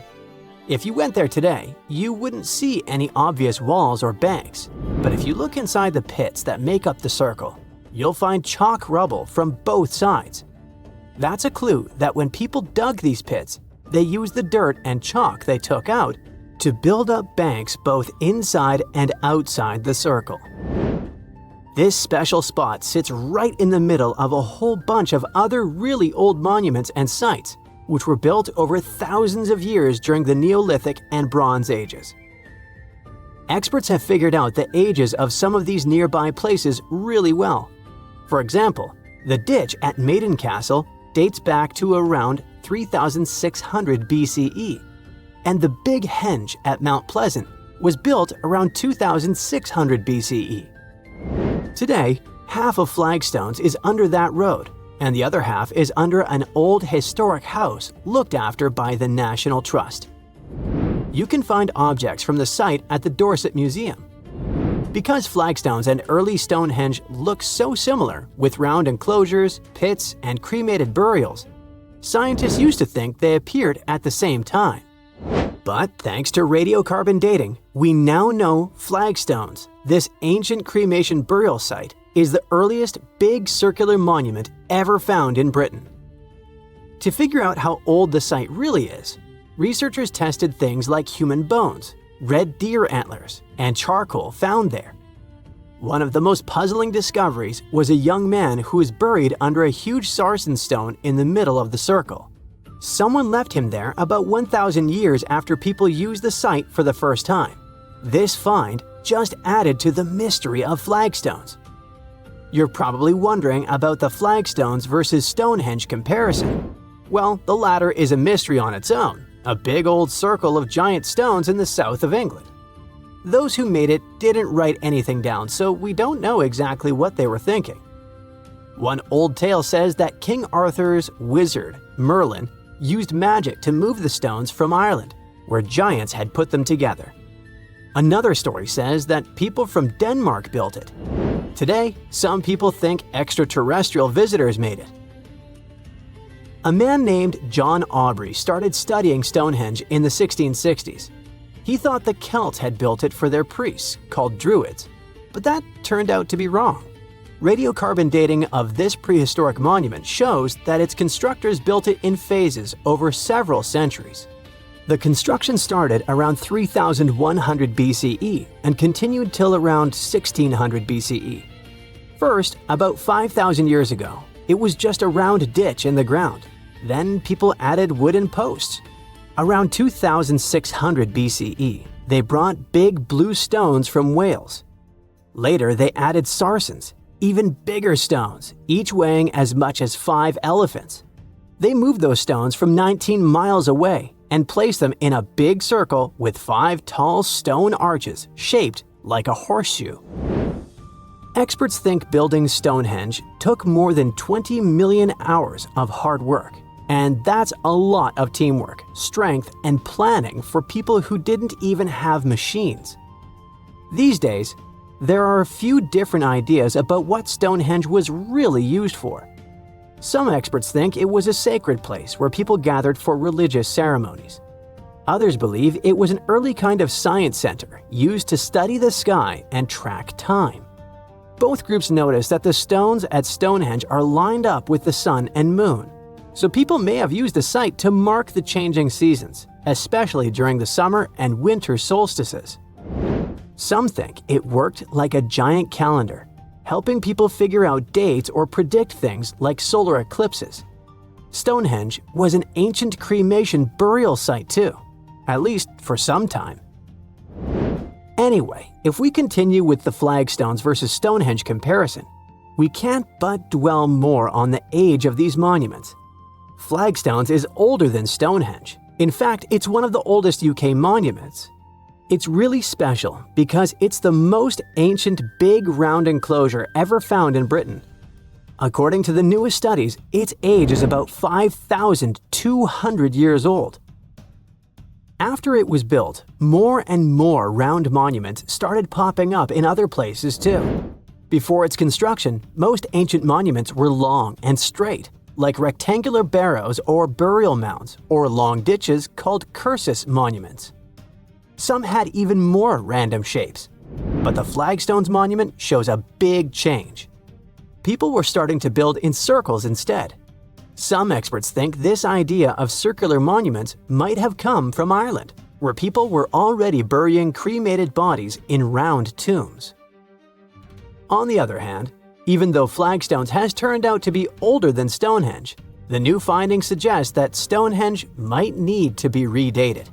If you went there today, you wouldn't see any obvious walls or banks, but if you look inside the pits that make up the circle, you'll find chalk rubble from both sides. That's a clue that when people dug these pits, they used the dirt and chalk they took out to build up banks both inside and outside the circle. This special spot sits right in the middle of a whole bunch of other really old monuments and sites, which were built over thousands of years during the Neolithic and Bronze Ages. Experts have figured out the ages of some of these nearby places really well. For example, the ditch at Maiden Castle dates back to around 3600 BCE, and the Big Henge at Mount Pleasant was built around 2600 BCE. Today, half of Flagstones is under that road, and the other half is under an old historic house looked after by the National Trust. You can find objects from the site at the Dorset Museum. Because flagstones and early Stonehenge look so similar, with round enclosures, pits, and cremated burials, scientists used to think they appeared at the same time. But thanks to radiocarbon dating, we now know flagstones, this ancient cremation burial site, is the earliest big circular monument ever found in Britain. To figure out how old the site really is, researchers tested things like human bones, red deer antlers, and charcoal found there. One of the most puzzling discoveries was a young man who was buried under a huge sarsen stone in the middle of the circle. Someone left him there about 1,000 years after people used the site for the first time. This find just added to the mystery of flagstones. You're probably wondering about the flagstones versus Stonehenge comparison. Well, the latter is a mystery on its own, a big old circle of giant stones in the south of England. Those who made it didn't write anything down, so we don't know exactly what they were thinking. One old tale says that King Arthur's wizard, Merlin, used magic to move the stones from Ireland, where giants had put them together. Another story says that people from Denmark built it. Today, some people think extraterrestrial visitors made it. A man named John Aubrey started studying Stonehenge in the 1660s. He thought the Celts had built it for their priests, called Druids, but that turned out to be wrong. Radiocarbon dating of this prehistoric monument shows that its constructors built it in phases over several centuries. The construction started around 3100 BCE and continued till around 1600 BCE. First, about 5,000 years ago, it was just a round ditch in the ground. Then people added wooden posts. Around 2600 BCE, they brought big blue stones from Wales. Later, they added sarsens, even bigger stones, each weighing as much as 5 elephants. They moved those stones from 19 miles away and placed them in a big circle with 5 tall stone arches shaped like a horseshoe. Experts think building Stonehenge took more than 20 million hours of hard work. And that's a lot of teamwork, strength, and planning for people who didn't even have machines. These days, there are a few different ideas about what Stonehenge was really used for. Some experts think it was a sacred place where people gathered for religious ceremonies. Others believe it was an early kind of science center used to study the sky and track time. Both groups notice that the stones at Stonehenge are lined up with the sun and moon. So people may have used the site to mark the changing seasons, especially during the summer and winter solstices. Some think it worked like a giant calendar, helping people figure out dates or predict things like solar eclipses. Stonehenge was an ancient cremation burial site too, at least for some time. Anyway, if we continue with the flagstones versus Stonehenge comparison, we can't but dwell more on the age of these monuments. Flagstones is older than Stonehenge. In fact, it's one of the oldest UK monuments. It's really special because it's the most ancient big round enclosure ever found in Britain. According to the newest studies, its age is about 5,200 years old. After it was built, more and more round monuments started popping up in other places too. Before its construction, most ancient monuments were long and straight, like rectangular barrows or burial mounds, or long ditches called cursus monuments. Some had even more random shapes, but the flagstones monument shows a big change. People were starting to build in circles instead. Some experts think this idea of circular monuments might have come from Ireland, where people were already burying cremated bodies in round tombs. On the other hand, even though flagstones has turned out to be older than Stonehenge, the new findings suggest that Stonehenge might need to be redated.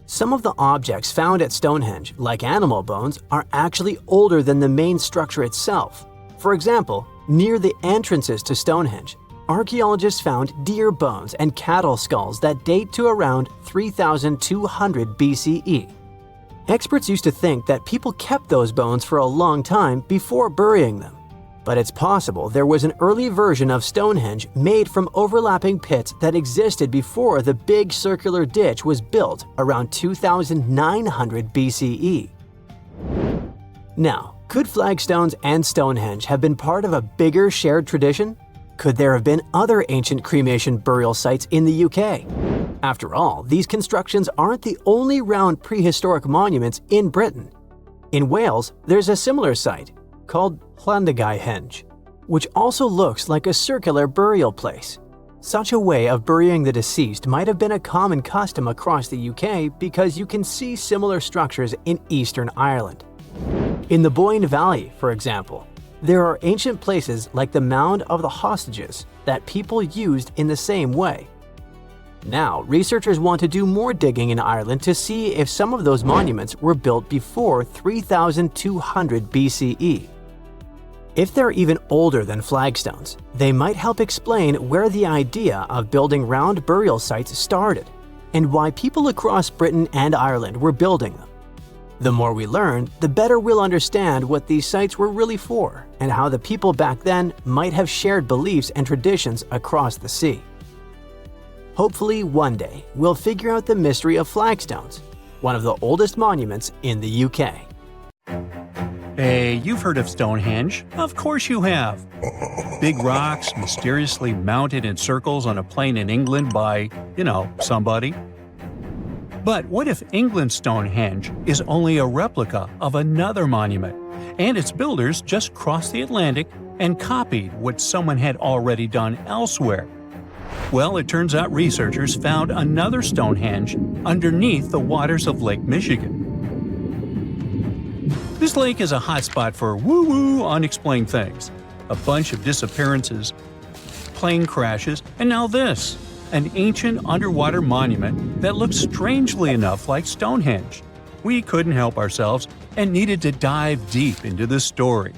Some of the objects found at Stonehenge, like animal bones, are actually older than the main structure itself. For example, near the entrances to Stonehenge, archaeologists found deer bones and cattle skulls that date to around 3,200 BCE. Experts used to think that people kept those bones for a long time before burying them. But it's possible there was an early version of Stonehenge made from overlapping pits that existed before the big circular ditch was built around 2,900 BCE. Now, could flagstones and Stonehenge have been part of a bigger shared tradition? Could there have been other ancient cremation burial sites in the UK? After all, these constructions aren't the only round prehistoric monuments in Britain. In Wales, there's a similar site called Stonehenge, which also looks like a circular burial place. Such a way of burying the deceased might have been a common custom across the UK because you can see similar structures in Eastern Ireland. In the Boyne Valley, for example, there are ancient places like the Mound of the Hostages that people used in the same way. Now, researchers want to do more digging in Ireland to see if some of those monuments were built before 3200 BCE. If they're even older than flagstones, they might help explain where the idea of building round burial sites started and why people across Britain and Ireland were building them. The more we learn, the better we'll understand what these sites were really for and how the people back then might have shared beliefs and traditions across the sea. Hopefully, one day, we'll figure out the mystery of flagstones, one of the oldest monuments in the UK. Hey, you've heard of Stonehenge? Of course you have. Big rocks mysteriously mounted in circles on a plain in England by, somebody. But what if England's Stonehenge is only a replica of another monument, and its builders just crossed the Atlantic and copied what someone had already done elsewhere? Well, it turns out researchers found another Stonehenge underneath the waters of Lake Michigan. This lake is a hotspot for woo-woo unexplained things. A bunch of disappearances, plane crashes, and now this, an ancient underwater monument that looks strangely enough like Stonehenge. We couldn't help ourselves and needed to dive deep into this story.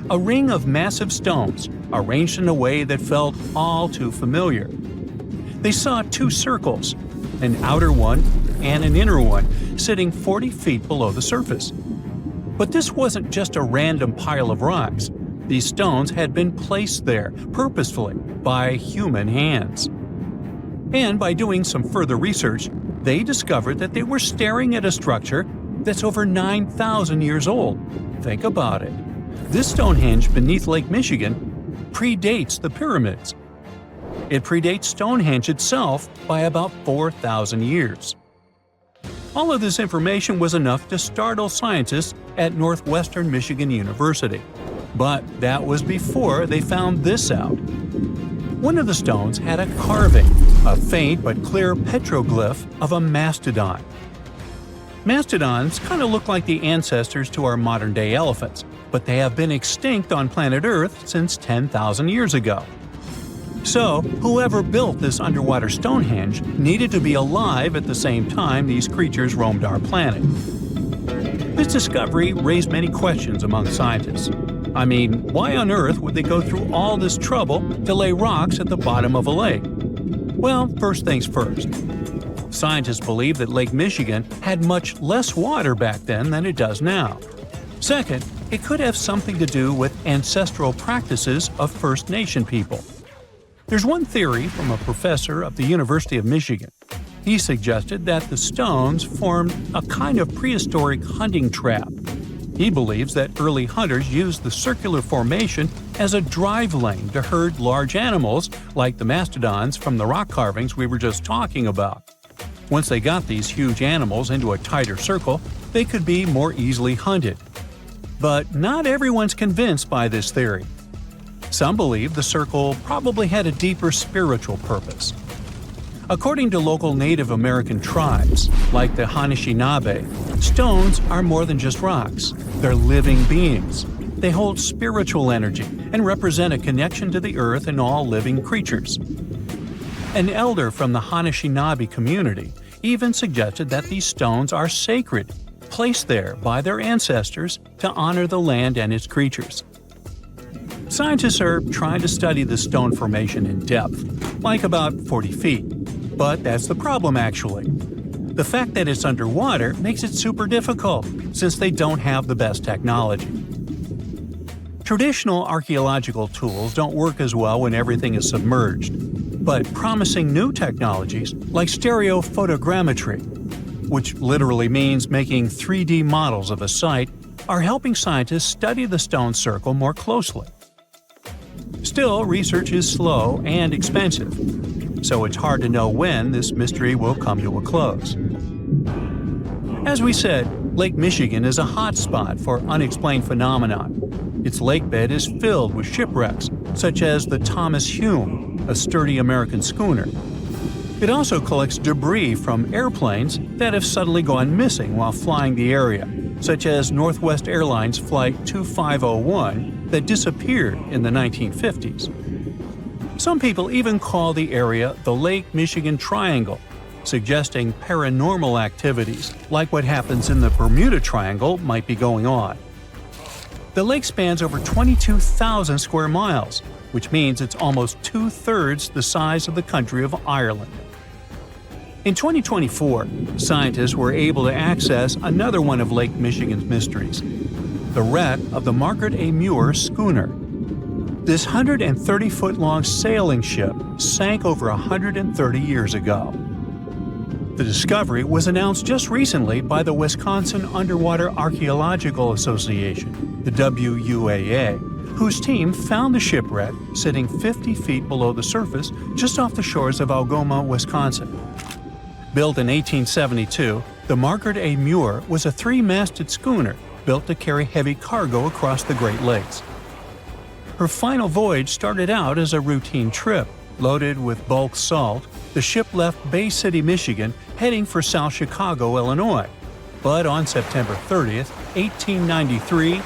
A ring of massive stones, arranged in a way that felt all too familiar. They saw two circles, an outer one and an inner one, sitting 40 feet below the surface. But this wasn't just a random pile of rocks. These stones had been placed there purposefully by human hands. And by doing some further research, they discovered that they were staring at a structure that's over 9,000 years old. Think about it. This Stonehenge beneath Lake Michigan predates the pyramids. It predates Stonehenge itself by about 4,000 years. All of this information was enough to startle scientists at Northwestern Michigan University. But that was before they found this out. One of the stones had a carving, a faint but clear petroglyph of a mastodon. Mastodons kind of look like the ancestors to our modern-day elephants, but they have been extinct on planet Earth since 10,000 years ago. So, whoever built this underwater Stonehenge needed to be alive at the same time these creatures roamed our planet. This discovery raised many questions among scientists. I mean, why on earth would they go through all this trouble to lay rocks at the bottom of a lake? Well, first things first. Scientists believe that Lake Michigan had much less water back then than it does now. Second, it could have something to do with ancestral practices of First Nation people. There's one theory from a professor of the University of Michigan. He suggested that the stones formed a kind of prehistoric hunting trap. He believes that early hunters used the circular formation as a drive lane to herd large animals like the mastodons from the rock carvings we were just talking about. Once they got these huge animals into a tighter circle, they could be more easily hunted. But not everyone's convinced by this theory. Some believe the circle probably had a deeper spiritual purpose. According to local Native American tribes, like the Anishinaabe, stones are more than just rocks. They're living beings. They hold spiritual energy and represent a connection to the earth and all living creatures. An elder from the Anishinaabe community even suggested that these stones are sacred, placed there by their ancestors to honor the land and its creatures. Scientists are trying to study the stone formation in depth, like about 40 feet. But that's the problem, actually. The fact that it's underwater makes it super difficult, since they don't have the best technology. Traditional archaeological tools don't work as well when everything is submerged, but promising new technologies like stereophotogrammetry, which literally means making 3D models of a site, are helping scientists study the stone circle more closely. Still, research is slow and expensive, so it's hard to know when this mystery will come to a close. As we said, Lake Michigan is a hot spot for unexplained phenomena. Its lakebed is filled with shipwrecks, such as the Thomas Hume, a sturdy American schooner. It also collects debris from airplanes that have suddenly gone missing while flying the area, such as Northwest Airlines Flight 2501 that disappeared in the 1950s. Some people even call the area the Lake Michigan Triangle, suggesting paranormal activities like what happens in the Bermuda Triangle might be going on. The lake spans over 22,000 square miles, which means it's almost two-thirds the size of the country of Ireland. In 2024, scientists were able to access another one of Lake Michigan's mysteries, the wreck of the Margaret A. Muir schooner. This 130-foot-long sailing ship sank over 130 years ago. The discovery was announced just recently by the Wisconsin Underwater Archaeological Association, the WUAA, whose team found the shipwreck sitting 50 feet below the surface just off the shores of Algoma, Wisconsin. Built in 1872, the Margaret A. Muir was a three-masted schooner built to carry heavy cargo across the Great Lakes. Her final voyage started out as a routine trip. Loaded with bulk salt, the ship left Bay City, Michigan, heading for South Chicago, Illinois. But on September 30th, 1893,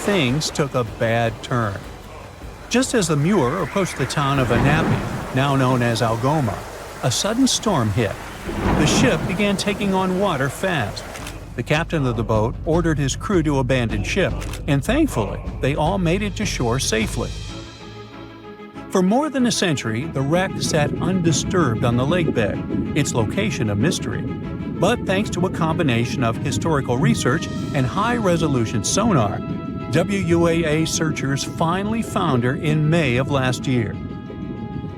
things took a bad turn. Just as the Muir approached the town of Annapolis, now known as Algoma, a sudden storm hit. The ship began taking on water fast. The captain of the boat ordered his crew to abandon ship, and thankfully, they all made it to shore safely. For more than a century, the wreck sat undisturbed on the lake bed, its location a mystery. But thanks to a combination of historical research and high-resolution sonar, WUAA searchers finally found her in May of last year.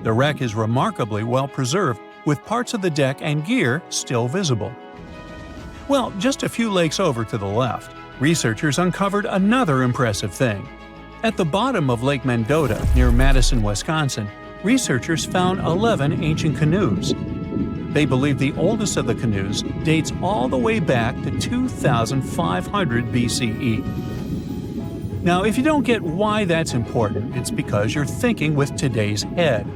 The wreck is remarkably well preserved, with parts of the deck and gear still visible. Well, just a few lakes over to the left, researchers uncovered another impressive thing. At the bottom of Lake Mendota, near Madison, Wisconsin, researchers found 11 ancient canoes. They believe the oldest of the canoes dates all the way back to 2500 BCE. Now, if you don't get why that's important, it's because you're thinking with today's head.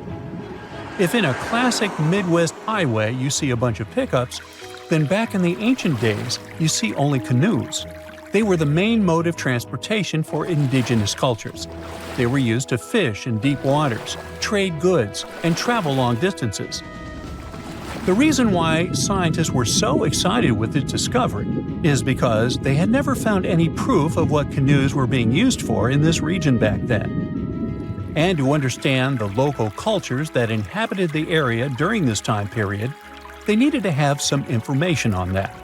If in a classic Midwest highway you see a bunch of pickups, then back in the ancient days you see only canoes. They were the main mode of transportation for indigenous cultures. They were used to fish in deep waters, trade goods, and travel long distances. The reason why scientists were so excited with this discovery is because they had never found any proof of what canoes were being used for in this region back then. And to understand the local cultures that inhabited the area during this time period, they needed to have some information on that.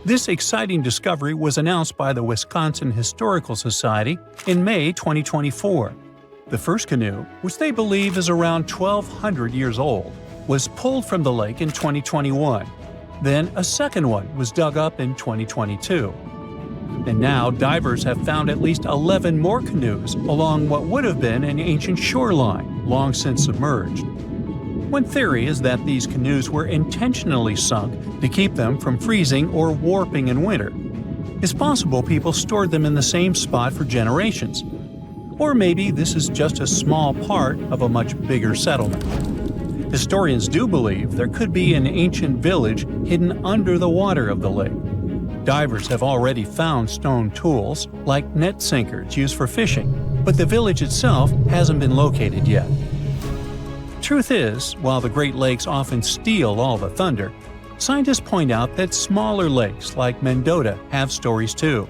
This exciting discovery was announced by the Wisconsin Historical Society in May 2024. The first canoe, which they believe is around 1,200 years old, was pulled from the lake in 2021. Then a second one was dug up in 2022. And now divers have found at least 11 more canoes along what would have been an ancient shoreline, long since submerged. One theory is that these canoes were intentionally sunk to keep them from freezing or warping in winter. It's possible people stored them in the same spot for generations. Or maybe this is just a small part of a much bigger settlement. Historians do believe there could be an ancient village hidden under the water of the lake. Divers have already found stone tools, like net sinkers used for fishing, but the village itself hasn't been located yet. Truth is, while the Great Lakes often steal all the thunder, scientists point out that smaller lakes like Mendota have stories too.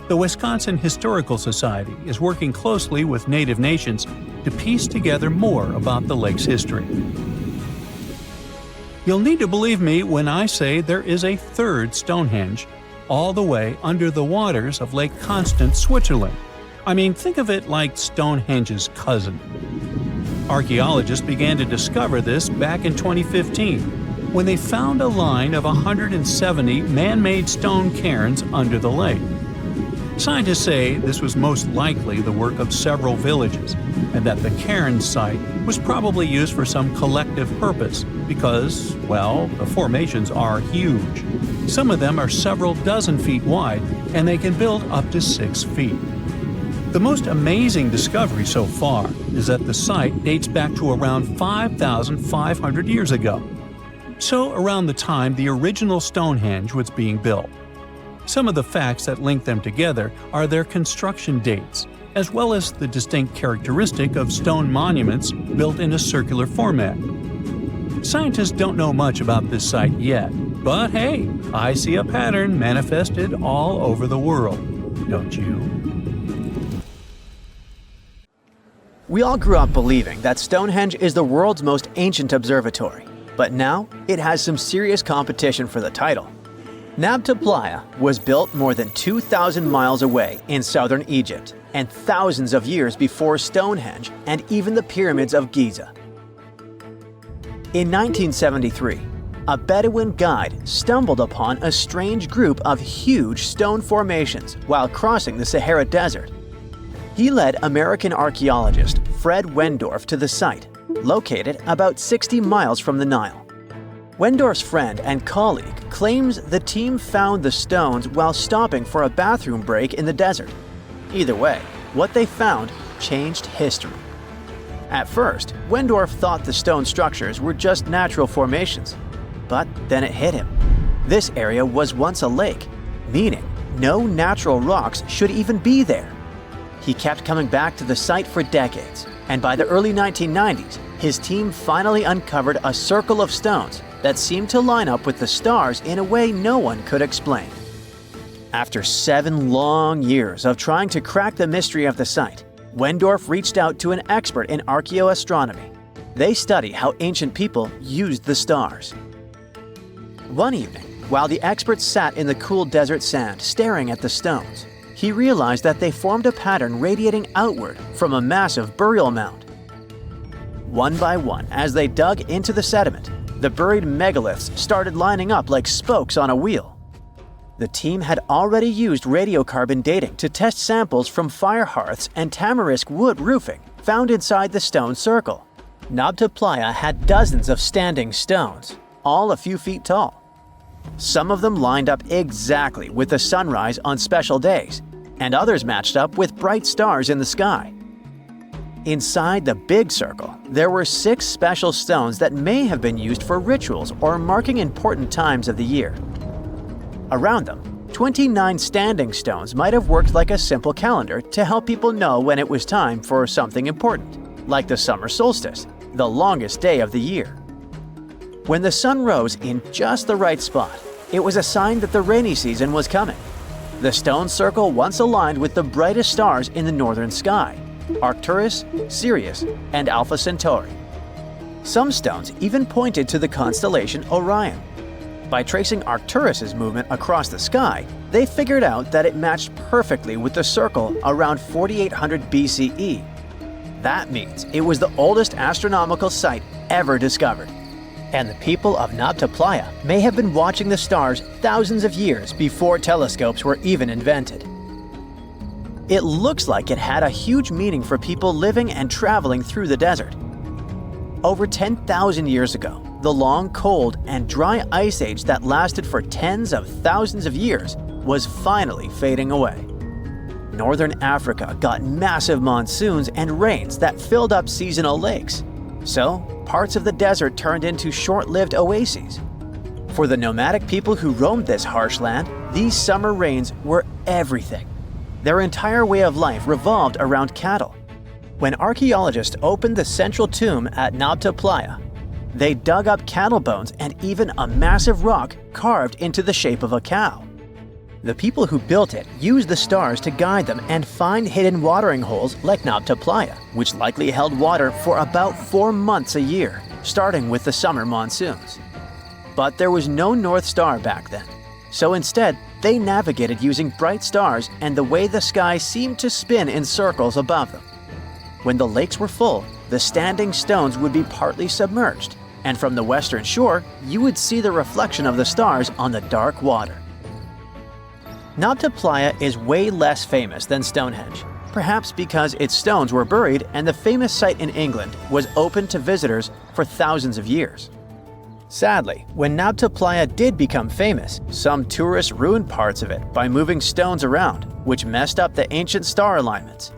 The Wisconsin Historical Society is working closely with Native nations to piece together more about the lake's history. You'll need to believe me when I say there is a third Stonehenge, all the way under the waters of Lake Constance, Switzerland. I mean, think of it like Stonehenge's cousin. Archaeologists began to discover this back in 2015, when they found a line of 170 man-made stone cairns under the lake. Scientists say this was most likely the work of several villages, and that the cairn site was probably used for some collective purpose because, well, the formations are huge. Some of them are several dozen feet wide, and they can build up to 6 feet. The most amazing discovery so far is that the site dates back to around 5,500 years ago. So around the time the original Stonehenge was being built. Some of the facts that link them together are their construction dates. as well as the distinct characteristic of stone monuments built in a circular format. Scientists don't know much about this site yet, but hey, I see a pattern manifested all over the world, don't you? We all grew up believing that Stonehenge is the world's most ancient observatory, but now it has some serious competition for the title. Nabta Playa was built more than 2,000 miles away in southern Egypt and thousands of years before Stonehenge and even the pyramids of Giza. In 1973, a Bedouin guide stumbled upon a strange group of huge stone formations while crossing the Sahara Desert. He led American archaeologist Fred Wendorf to the site, located about 60 miles from the Nile. Wendorf's friend and colleague claims the team found the stones while stopping for a bathroom break in the desert. Either way, what they found changed history. At first, Wendorf thought the stone structures were just natural formations. But then it hit him. This area was once a lake, meaning no natural rocks should even be there. He kept coming back to the site for decades, and by the early 1990s, his team finally uncovered a circle of stones that seemed to line up with the stars in a way no one could explain. After 7 long years of trying to crack the mystery of the site, Wendorf reached out to an expert in archaeoastronomy. They study how ancient people used the stars. One evening, while the expert sat in the cool desert sand staring at the stones, he realized that they formed a pattern radiating outward from a massive burial mound. One by one, as they dug into the sediment, the buried megaliths started lining up like spokes on a wheel. The team had already used radiocarbon dating to test samples from fire hearths and tamarisk wood roofing found inside the stone circle. Nabta Playa had dozens of standing stones, all a few feet tall. Some of them lined up exactly with the sunrise on special days, and others matched up with bright stars in the sky. Inside the big circle, there were 6 special stones that may have been used for rituals or marking important times of the year. Around them, 29 standing stones might have worked like a simple calendar to help people know when it was time for something important, like the summer solstice, the longest day of the year. When the sun rose in just the right spot, it was a sign that the rainy season was coming. The stone circle once aligned with the brightest stars in the northern sky: Arcturus, Sirius, and Alpha Centauri. Some stones even pointed to the constellation Orion. By tracing Arcturus's movement across the sky, they figured out that it matched perfectly with the circle around 4800 BCE. That means it was the oldest astronomical site ever discovered. And the people of Nabta Playa may have been watching the stars thousands of years before telescopes were even invented. It looks like it had a huge meaning for people living and traveling through the desert. Over 10,000 years ago, the long, cold, and dry ice age that lasted for tens of thousands of years was finally fading away. Northern Africa got massive monsoons and rains that filled up seasonal lakes. So, parts of the desert turned into short-lived oases. For the nomadic people who roamed this harsh land, these summer rains were everything. Their entire way of life revolved around cattle. When archaeologists opened the central tomb at Nabta Playa, they dug up cattle bones and even a massive rock carved into the shape of a cow. The people who built it used the stars to guide them and find hidden watering holes like Nabta Playa, which likely held water for about 4 months a year, starting with the summer monsoons. But there was no North Star back then, so instead they navigated using bright stars and the way the sky seemed to spin in circles above them. When the lakes were full, the standing stones would be partly submerged, and from the western shore, you would see the reflection of the stars on the dark water. Nabta Playa is way less famous than Stonehenge, perhaps because its stones were buried and the famous site in England was open to visitors for thousands of years. Sadly, when Nabta Playa did become famous, some tourists ruined parts of it by moving stones around, which messed up the ancient star alignments.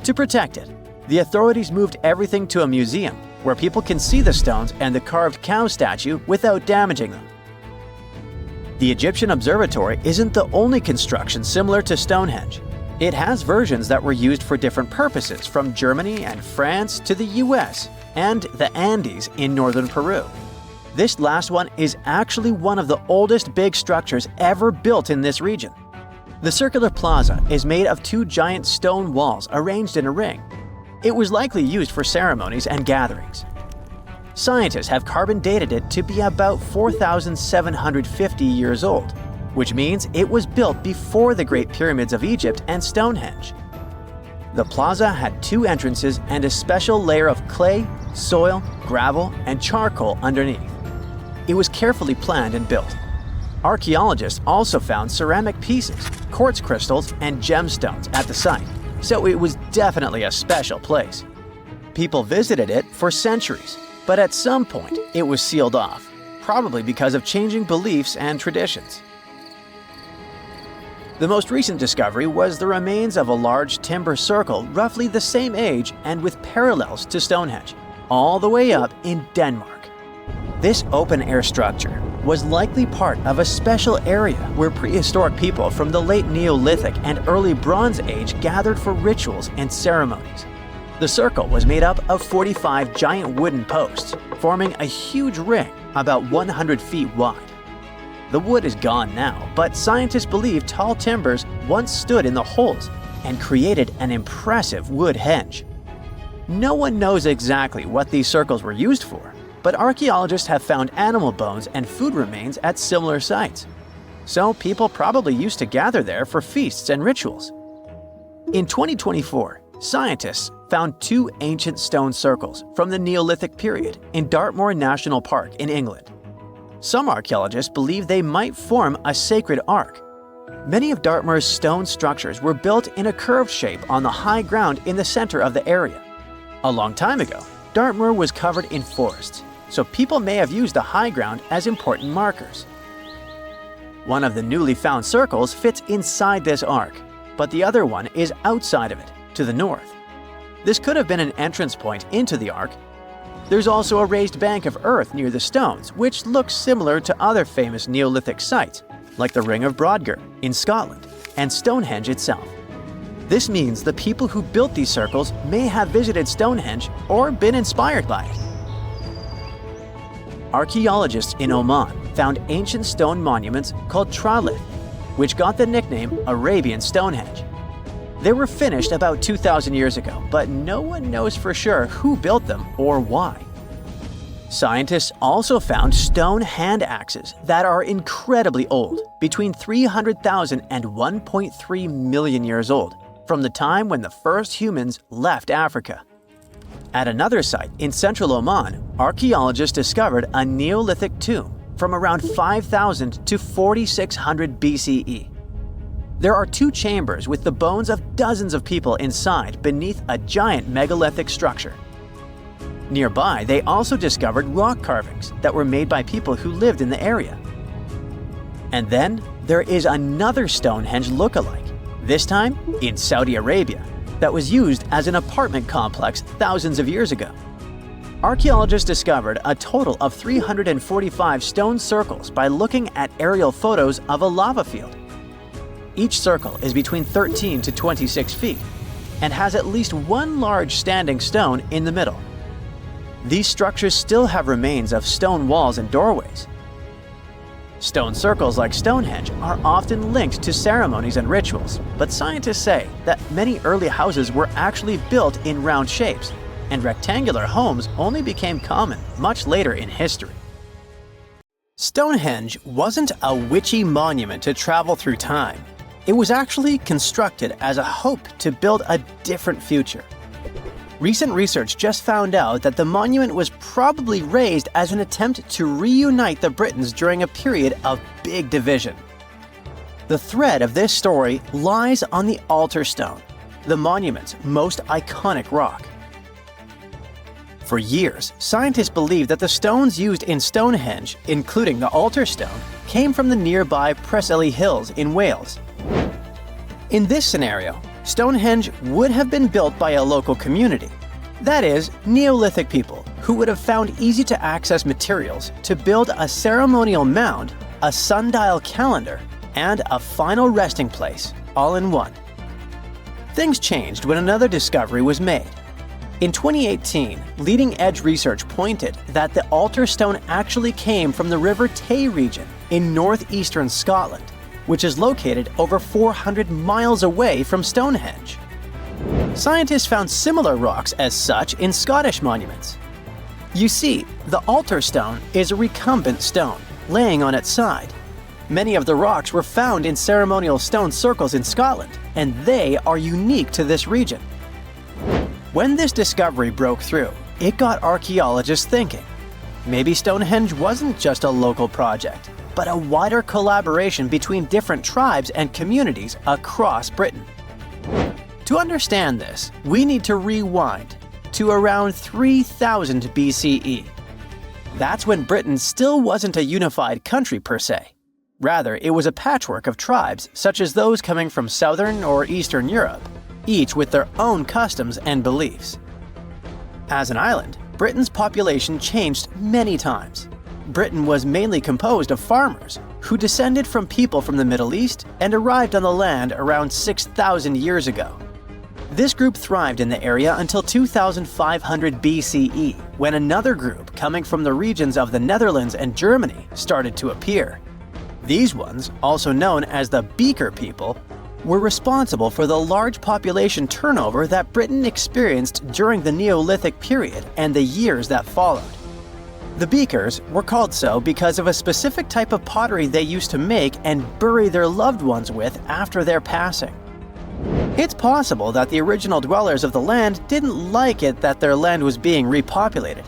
To protect it, the authorities moved everything to a museum where people can see the stones and the carved cow statue without damaging them. The Egyptian Observatory isn't the only construction similar to Stonehenge. It has versions that were used for different purposes, from Germany and France to the US and the Andes in northern Peru. This last one is actually one of the oldest big structures ever built in this region. The circular plaza is made of two giant stone walls arranged in a ring. It was likely used for ceremonies and gatherings. Scientists have carbon dated it to be about 4,750 years old, which means it was built before the Great Pyramids of Egypt and Stonehenge. The plaza had two entrances and a special layer of clay, soil, gravel, and charcoal underneath. It was carefully planned and built. Archaeologists also found ceramic pieces, quartz crystals, and gemstones at the site, so it was definitely a special place. People visited it for centuries, but at some point it was sealed off, probably because of changing beliefs and traditions. The most recent discovery was the remains of a large timber circle roughly the same age and with parallels to Stonehenge, all the way up in Denmark. This open-air structure was likely part of a special area where prehistoric people from the late Neolithic and early Bronze Age gathered for rituals and ceremonies. The circle was made up of 45 giant wooden posts, forming a huge ring about 100 feet wide. The wood is gone now, but scientists believe tall timbers once stood in the holes and created an impressive wood henge. No one knows exactly what these circles were used for, but archaeologists have found animal bones and food remains at similar sites. So people probably used to gather there for feasts and rituals. In 2024, scientists found two ancient stone circles from the Neolithic period in Dartmoor National Park in England. Some archaeologists believe they might form a sacred ark. Many of Dartmoor's stone structures were built in a curved shape on the high ground in the center of the area. A long time ago, Dartmoor was covered in forests, so people may have used the high ground as important markers. One of the newly found circles fits inside this ark, but the other one is outside of it, to the north. This could have been an entrance point into the ark. There's also a raised bank of earth near the stones, which looks similar to other famous Neolithic sites, like the Ring of Brodgar in Scotland and Stonehenge itself. This means the people who built these circles may have visited Stonehenge or been inspired by it. Archaeologists in Oman found ancient stone monuments called tralith, which got the nickname Arabian Stonehenge. They were finished about 2,000 years ago, but no one knows for sure who built them or why. Scientists also found stone hand axes that are incredibly old, between 300,000 and 1.3 million years old, from the time when the first humans left Africa. At another site in central Oman, archaeologists discovered a Neolithic tomb from around 5,000 to 4,600 BCE. There are two chambers with the bones of dozens of people inside beneath a giant megalithic structure. Nearby, they also discovered rock carvings that were made by people who lived in the area. And then there is another Stonehenge look-alike, this time in Saudi Arabia, that was used as an apartment complex thousands of years ago. Archaeologists discovered a total of 345 stone circles by looking at aerial photos of a lava field. Each circle is between 13 to 26 feet and has at least one large standing stone in the middle. These structures still have remains of stone walls and doorways. Stone circles like Stonehenge are often linked to ceremonies and rituals, but scientists say that many early houses were actually built in round shapes, and rectangular homes only became common much later in history. Stonehenge wasn't a witchy monument to travel through time. It was actually constructed as a hope to build a different future. Recent research just found out that the monument was probably raised as an attempt to reunite the Britons during a period of big division. The thread of this story lies on the altar stone, the monument's most iconic rock. For years, scientists believed that the stones used in Stonehenge, including the altar stone, came from the nearby Preseli Hills in Wales. In this scenario, Stonehenge would have been built by a local community, that is, Neolithic people who would have found easy-to-access materials to build a ceremonial mound, a sundial calendar, and a final resting place, all in one. Things changed when another discovery was made. In 2018, leading-edge research pointed that the altar stone actually came from the River Tay region in northeastern Scotland, which is located over 400 miles away from Stonehenge. Scientists found similar rocks as such in Scottish monuments. You see, the altar stone is a recumbent stone, laying on its side. Many of the rocks were found in ceremonial stone circles in Scotland, and they are unique to this region. When this discovery broke through, it got archaeologists thinking. Maybe Stonehenge wasn't just a local project, but a wider collaboration between different tribes and communities across Britain. To understand this, we need to rewind to around 3000 BCE. That's when Britain still wasn't a unified country per se. Rather, it was a patchwork of tribes such as those coming from southern or eastern Europe, each with their own customs and beliefs. As an island, Britain's population changed many times. Britain was mainly composed of farmers who descended from people from the Middle East and arrived on the land around 6,000 years ago. This group thrived in the area until 2500 BCE, when another group coming from the regions of the Netherlands and Germany started to appear. These ones, also known as the Beaker people, were responsible for the large population turnover that Britain experienced during the Neolithic period and the years that followed. The Beakers were called so because of a specific type of pottery they used to make and bury their loved ones with after their passing. It's possible that the original dwellers of the land didn't like it that their land was being repopulated.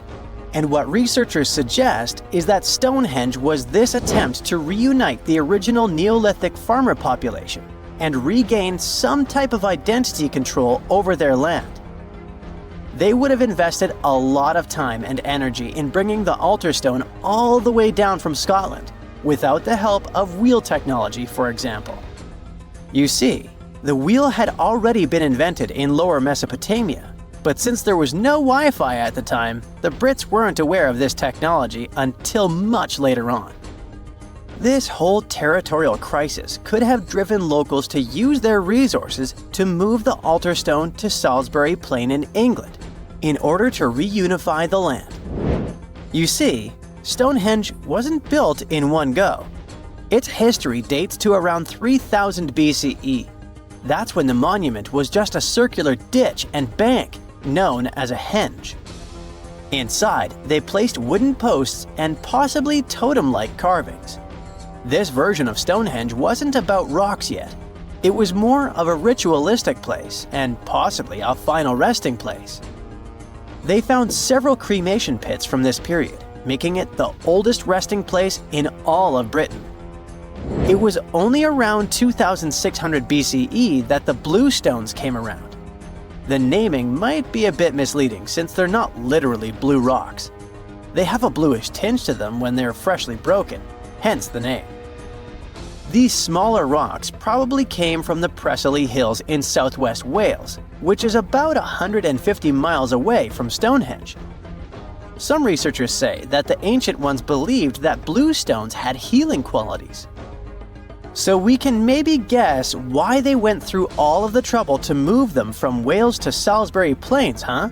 And what researchers suggest is that Stonehenge was this attempt to reunite the original Neolithic farmer population and regain some type of identity control over their land. They would have invested a lot of time and energy in bringing the altar stone all the way down from Scotland, without the help of wheel technology, for example. You see, the wheel had already been invented in Lower Mesopotamia, but since there was no Wi-Fi at the time, the Brits weren't aware of this technology until much later on. This whole territorial crisis could have driven locals to use their resources to move the altar stone to Salisbury Plain in England, in order to reunify the land. You see, Stonehenge wasn't built in one go. Its history dates to around 3000 BCE. That's when the monument was just a circular ditch and bank, known as a henge. Inside, they placed wooden posts and possibly totem-like carvings. This version of Stonehenge wasn't about rocks yet. It was more of a ritualistic place and possibly a final resting place. They found several cremation pits from this period, making it the oldest resting place in all of Britain. It was only around 2600 BCE that the blue stones came around. The naming might be a bit misleading since they're not literally blue rocks. They have a bluish tinge to them when they're freshly broken, hence the name. These smaller rocks probably came from the Presley Hills in southwest Wales, which is about 150 miles away from Stonehenge. Some researchers say that the ancient ones believed that blue stones had healing qualities. So we can maybe guess why they went through all of the trouble to move them from Wales to Salisbury Plains, huh?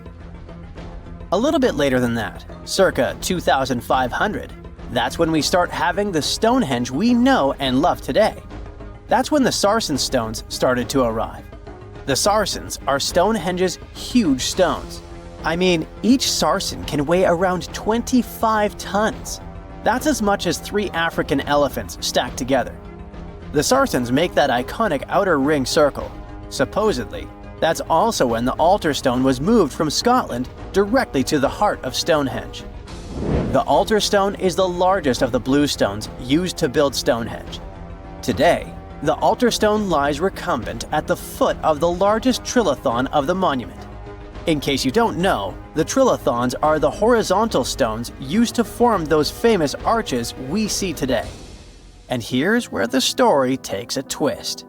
A little bit later than that, circa 2500, that's when we start having the Stonehenge we know and love today. That's when the Sarsen stones started to arrive. The Sarsens are Stonehenge's huge stones. I mean, each Sarsen can weigh around 25 tons. That's as much as 3 African elephants stacked together. The Sarsens make that iconic outer ring circle. Supposedly, that's also when the altar stone was moved from Scotland directly to the heart of Stonehenge. The altar stone is the largest of the blue stones used to build Stonehenge. Today, the altar stone lies recumbent at the foot of the largest trilithon of the monument. In case you don't know, the trilithons are the horizontal stones used to form those famous arches we see today. And here's where the story takes a twist.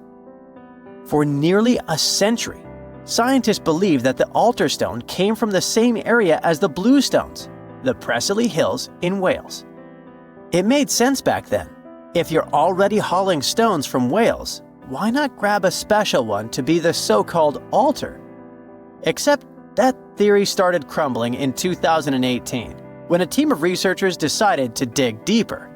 For nearly a century, scientists believe that the altar stone came from the same area as the blue stones, the Presley Hills in Wales. It made sense back then. If you're already hauling stones from Wales, why not grab a special one to be the so-called altar? Except that theory started crumbling in 2018, when a team of researchers decided to dig deeper.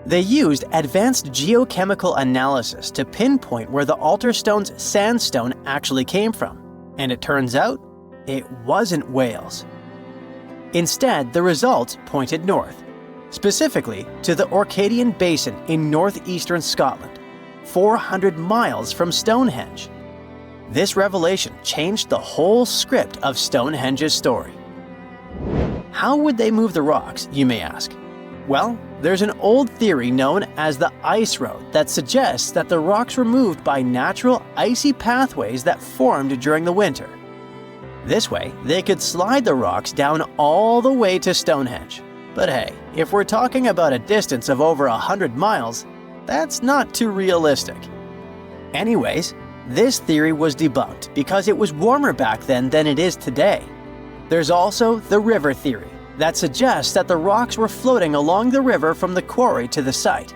They used advanced geochemical analysis to pinpoint where the altar stone's sandstone actually came from, and it turns out it wasn't Wales. Instead, the results pointed north, specifically to the Orcadian Basin in northeastern Scotland, 400 miles from Stonehenge. This revelation changed the whole script of Stonehenge's story. How would they move the rocks, you may ask? Well, there's an old theory known as the ice road that suggests that the rocks were moved by natural icy pathways that formed during the winter. This way, they could slide the rocks down all the way to Stonehenge. But hey, if we're talking about a distance of over 100 miles, that's not too realistic. Anyways, this theory was debunked because it was warmer back then than it is today. There's also the river theory that suggests that the rocks were floating along the river from the quarry to the site.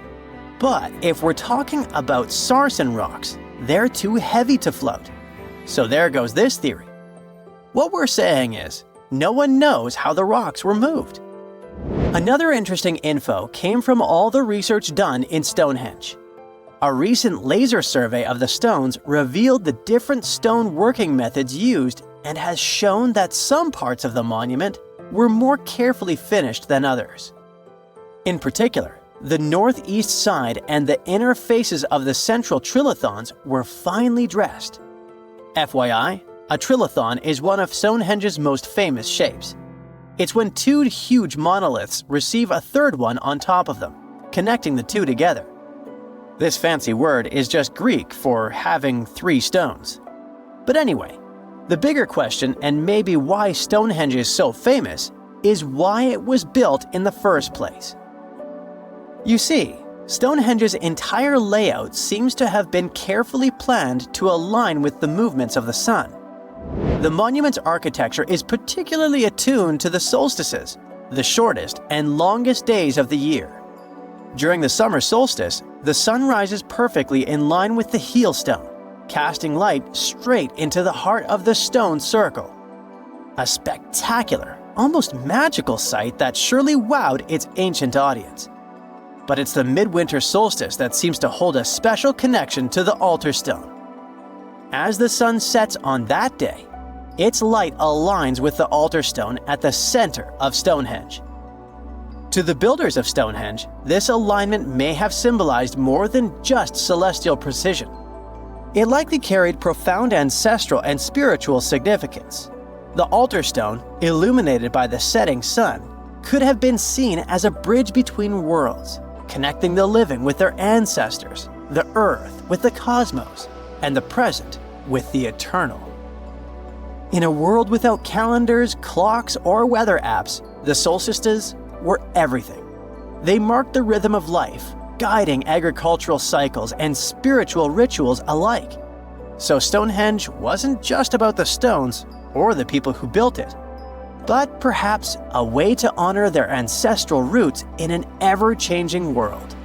But if we're talking about sarsen rocks, they're too heavy to float. So there goes this theory. What we're saying is, no one knows how the rocks were moved. Another interesting info came from all the research done in Stonehenge. A recent laser survey of the stones revealed the different stone working methods used and has shown that some parts of the monument were more carefully finished than others. In particular, the northeast side and the inner faces of the central trilithons were finely dressed. FYI, a trilithon is one of Stonehenge's most famous shapes. It's when two huge monoliths receive a third one on top of them, connecting the two together. This fancy word is just Greek for having three stones. But anyway, the bigger question, and maybe why Stonehenge is so famous, is why it was built in the first place. You see, Stonehenge's entire layout seems to have been carefully planned to align with the movements of the sun. The monument's architecture is particularly attuned to the solstices, the shortest and longest days of the year. During the summer solstice, the sun rises perfectly in line with the heel stone, casting light straight into the heart of the stone circle. A spectacular, almost magical sight that surely wowed its ancient audience. But it's the midwinter solstice that seems to hold a special connection to the altar stone. As the sun sets on that day, its light aligns with the altar stone at the center of Stonehenge. To the builders of Stonehenge, this alignment may have symbolized more than just celestial precision. It likely carried profound ancestral and spiritual significance. The altar stone, illuminated by the setting sun, could have been seen as a bridge between worlds, connecting the living with their ancestors, the earth with the cosmos, and the present with the eternal. In a world without calendars, clocks, or weather apps, the solstices were everything. They marked the rhythm of life, guiding agricultural cycles and spiritual rituals alike. So Stonehenge wasn't just about the stones or the people who built it, but perhaps a way to honor their ancestral roots in an ever-changing world.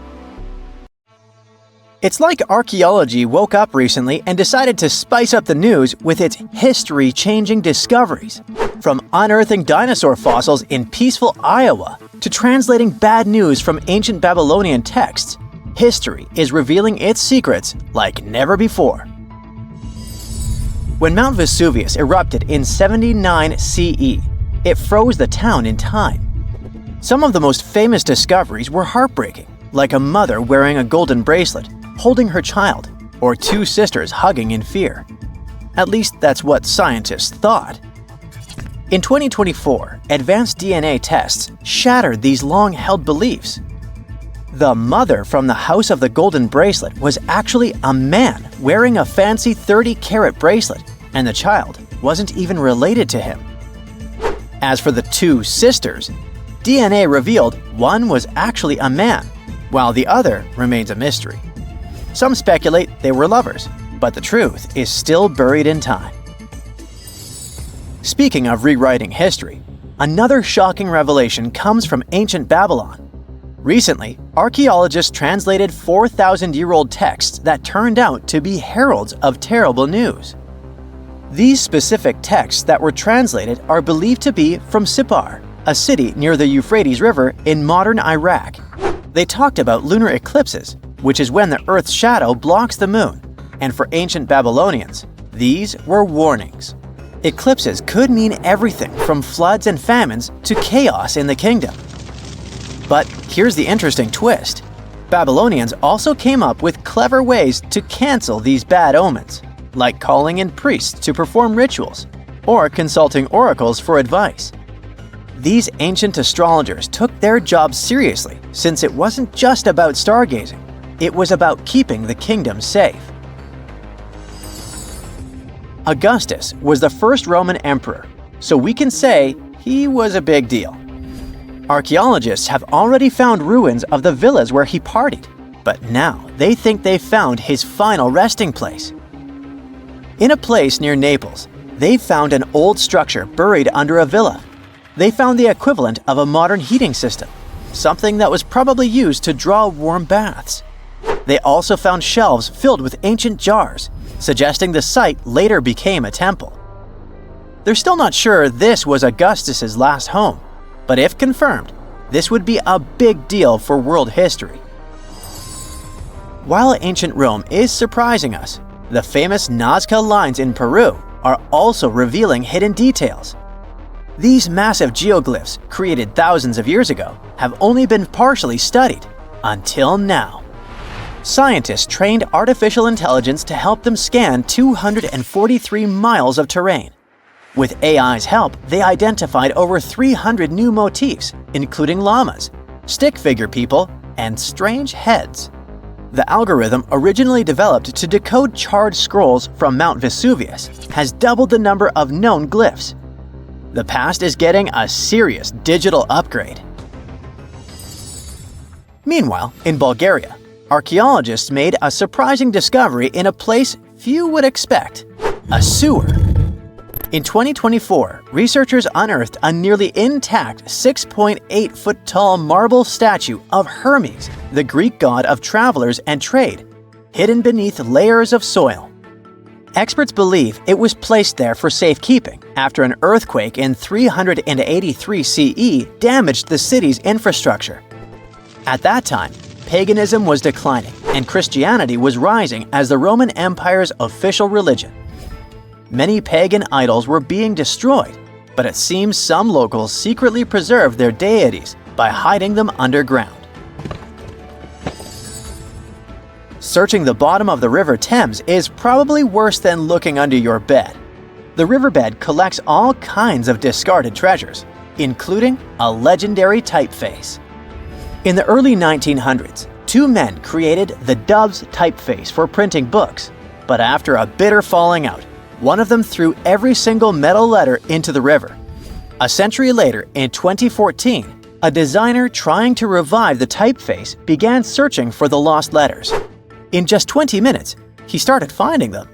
It's like archaeology woke up recently and decided to spice up the news with its history-changing discoveries. From unearthing dinosaur fossils in peaceful Iowa to translating bad news from ancient Babylonian texts, history is revealing its secrets like never before. When Mount Vesuvius erupted in 79 CE, it froze the town in time. Some of the most famous discoveries were heartbreaking, like a mother wearing a golden bracelet, holding her child, or two sisters hugging in fear. At least that's what scientists thought. In 2024, advanced DNA tests shattered these long-held beliefs. The mother from the House of the Golden Bracelet was actually a man wearing a fancy 30-carat bracelet, and the child wasn't even related to him. As for the two sisters, DNA revealed one was actually a man, while the other remains a mystery. Some speculate they were lovers, but the truth is still buried in time. Speaking of rewriting history, another shocking revelation comes from ancient Babylon. Recently, archaeologists translated 4,000-year-old texts that turned out to be heralds of terrible news. These specific texts that were translated are believed to be from Sippar, a city near the Euphrates River in modern Iraq. They talked about lunar eclipses, which is when the Earth's shadow blocks the moon, and for ancient Babylonians, these were warnings. Eclipses could mean everything from floods and famines to chaos in the kingdom. But here's the interesting twist. Babylonians also came up with clever ways to cancel these bad omens, like calling in priests to perform rituals or consulting oracles for advice. These ancient astrologers took their job seriously since it wasn't just about stargazing, it was about keeping the kingdom safe. Augustus was the first Roman emperor, so we can say he was a big deal. Archaeologists have already found ruins of the villas where he partied, but now they think they've found his final resting place. In a place near Naples, they found an old structure buried under a villa. They found the equivalent of a modern heating system, something that was probably used to draw warm baths. They also found shelves filled with ancient jars, suggesting the site later became a temple. They're still not sure this was Augustus's last home, but if confirmed, this would be a big deal for world history. While ancient Rome is surprising us, the famous Nazca lines in Peru are also revealing hidden details. These massive geoglyphs, created thousands of years ago, have only been partially studied until now. Scientists trained artificial intelligence to help them scan 243 miles of terrain. With AI's help, they identified over 300 new motifs, including llamas, stick figure people, and strange heads. The algorithm, originally developed to decode charred scrolls from Mount Vesuvius, has doubled the number of known glyphs. The past is getting a serious digital upgrade. Meanwhile, in Bulgaria, archaeologists made a surprising discovery in a place few would expect: a sewer. In 2024, researchers unearthed a nearly intact 6.8-foot-tall marble statue of Hermes, the Greek god of travelers and trade, hidden beneath layers of soil. Experts believe it was placed there for safekeeping after an earthquake in 383 CE damaged the city's infrastructure. At that time, paganism was declining and Christianity was rising as the Roman Empire's official religion. Many pagan idols were being destroyed, but it seems some locals secretly preserved their deities by hiding them underground. Searching the bottom of the River Thames is probably worse than looking under your bed. The riverbed collects all kinds of discarded treasures, including a legendary typeface. In the early 1900s, two men created the Dove's typeface for printing books, but after a bitter falling out, one of them threw every single metal letter into the river. A century later, in 2014, a designer trying to revive the typeface began searching for the lost letters. In just 20 minutes, he started finding them.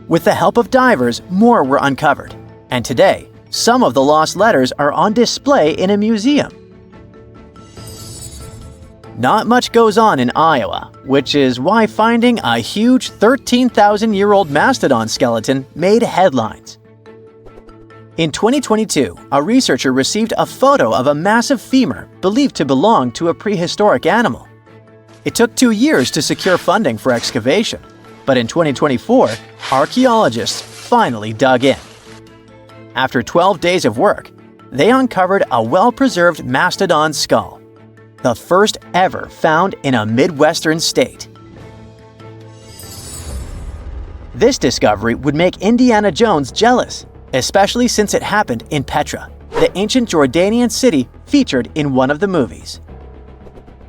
With the help of divers, more were uncovered, and today, some of the lost letters are on display in a museum. Not much goes on in Iowa, which is why finding a huge 13,000-year-old mastodon skeleton made headlines. In 2022, a researcher received a photo of a massive femur believed to belong to a prehistoric animal. It took 2 years to secure funding for excavation, but in 2024, archaeologists finally dug in. After 12 days of work, they uncovered a well-preserved mastodon skull, the first ever found in a Midwestern state. This discovery would make Indiana Jones jealous, especially since it happened in Petra, the ancient Jordanian city featured in one of the movies.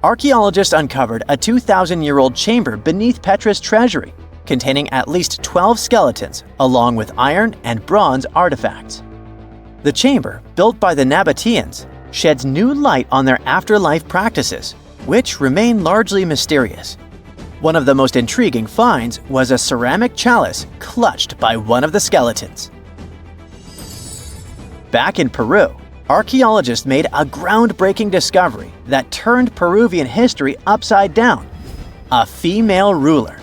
Archaeologists uncovered a 2,000-year-old chamber beneath Petra's treasury, containing at least 12 skeletons along with iron and bronze artifacts. The chamber, built by the Nabateans, sheds new light on their afterlife practices, which remain largely mysterious. One of the most intriguing finds was a ceramic chalice clutched by one of the skeletons. Back in Peru, archaeologists made a groundbreaking discovery that turned Peruvian history upside down: a female ruler.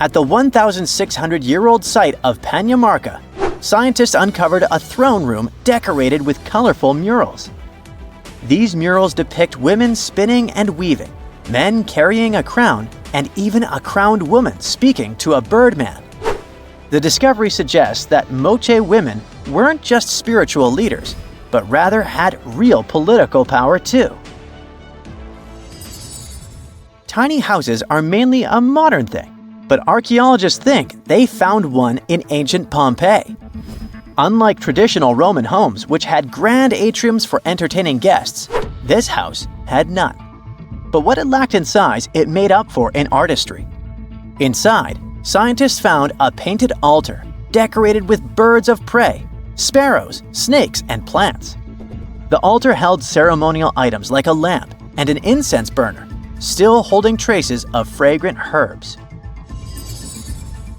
At the 1,600-year-old site of Panamarca, scientists uncovered a throne room decorated with colorful murals. These murals depict women spinning and weaving, men carrying a crown, and even a crowned woman speaking to a birdman. The discovery suggests that Moche women weren't just spiritual leaders, but rather had real political power too. Tiny houses are mainly a modern thing, but archaeologists think they found one in ancient Pompeii. Unlike traditional Roman homes, which had grand atriums for entertaining guests, this house had none. But what it lacked in size, it made up for in artistry. Inside, scientists found a painted altar decorated with birds of prey, sparrows, snakes, and plants. The altar held ceremonial items like a lamp and an incense burner, still holding traces of fragrant herbs.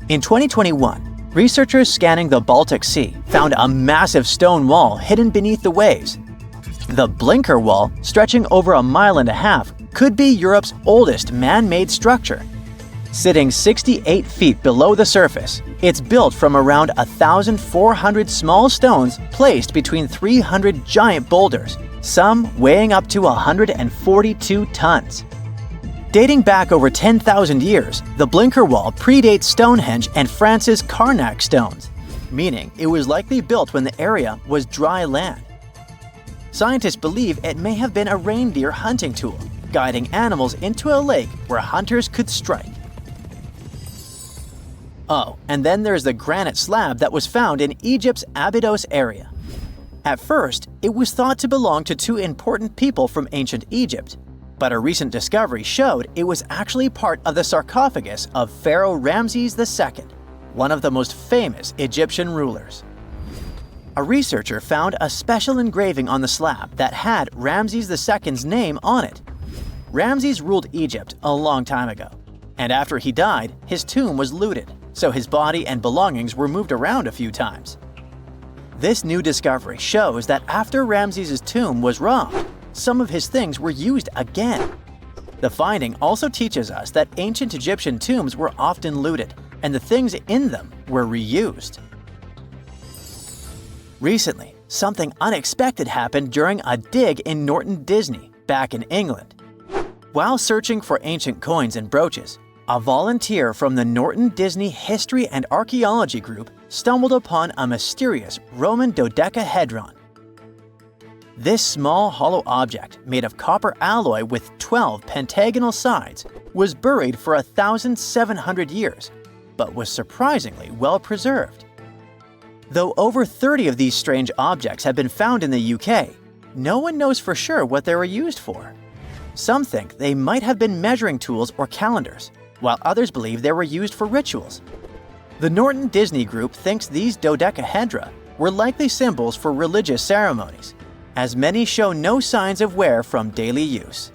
In 2021, researchers scanning the Baltic Sea found a massive stone wall hidden beneath the waves. The Blinker Wall, stretching over 1.5 miles, could be Europe's oldest man-made structure. Sitting 68 feet below the surface, it's built from around 1,400 small stones placed between 300 giant boulders, some weighing up to 142 tons. Dating back over 10,000 years, the Blinker Wall predates Stonehenge and France's Karnak stones, meaning it was likely built when the area was dry land. Scientists believe it may have been a reindeer hunting tool, guiding animals into a lake where hunters could strike. Oh, and then there's the granite slab that was found in Egypt's Abydos area. At first, it was thought to belong to two important people from ancient Egypt, but a recent discovery showed it was actually part of the sarcophagus of Pharaoh Ramses II, one of the most famous Egyptian rulers. A researcher found a special engraving on the slab that had Ramses II's name on it. Ramses ruled Egypt a long time ago, and after he died, his tomb was looted, so his body and belongings were moved around a few times. This new discovery shows that after Ramses' tomb was robbed, some of his things were used again. The finding also teaches us that ancient Egyptian tombs were often looted, and the things in them were reused. Recently, something unexpected happened during a dig in Norton Disney, back in England. While searching for ancient coins and brooches, a volunteer from the Norton Disney History and Archaeology group stumbled upon a mysterious Roman dodecahedron. This small hollow object, made of copper alloy with 12 pentagonal sides, was buried for 1,700 years, but was surprisingly well preserved. Though over 30 of these strange objects have been found in the UK, no one knows for sure what they were used for. Some think they might have been measuring tools or calendars, while others believe they were used for rituals. The Norton Disney Group thinks these dodecahedra were likely symbols for religious ceremonies, as many show no signs of wear from daily use.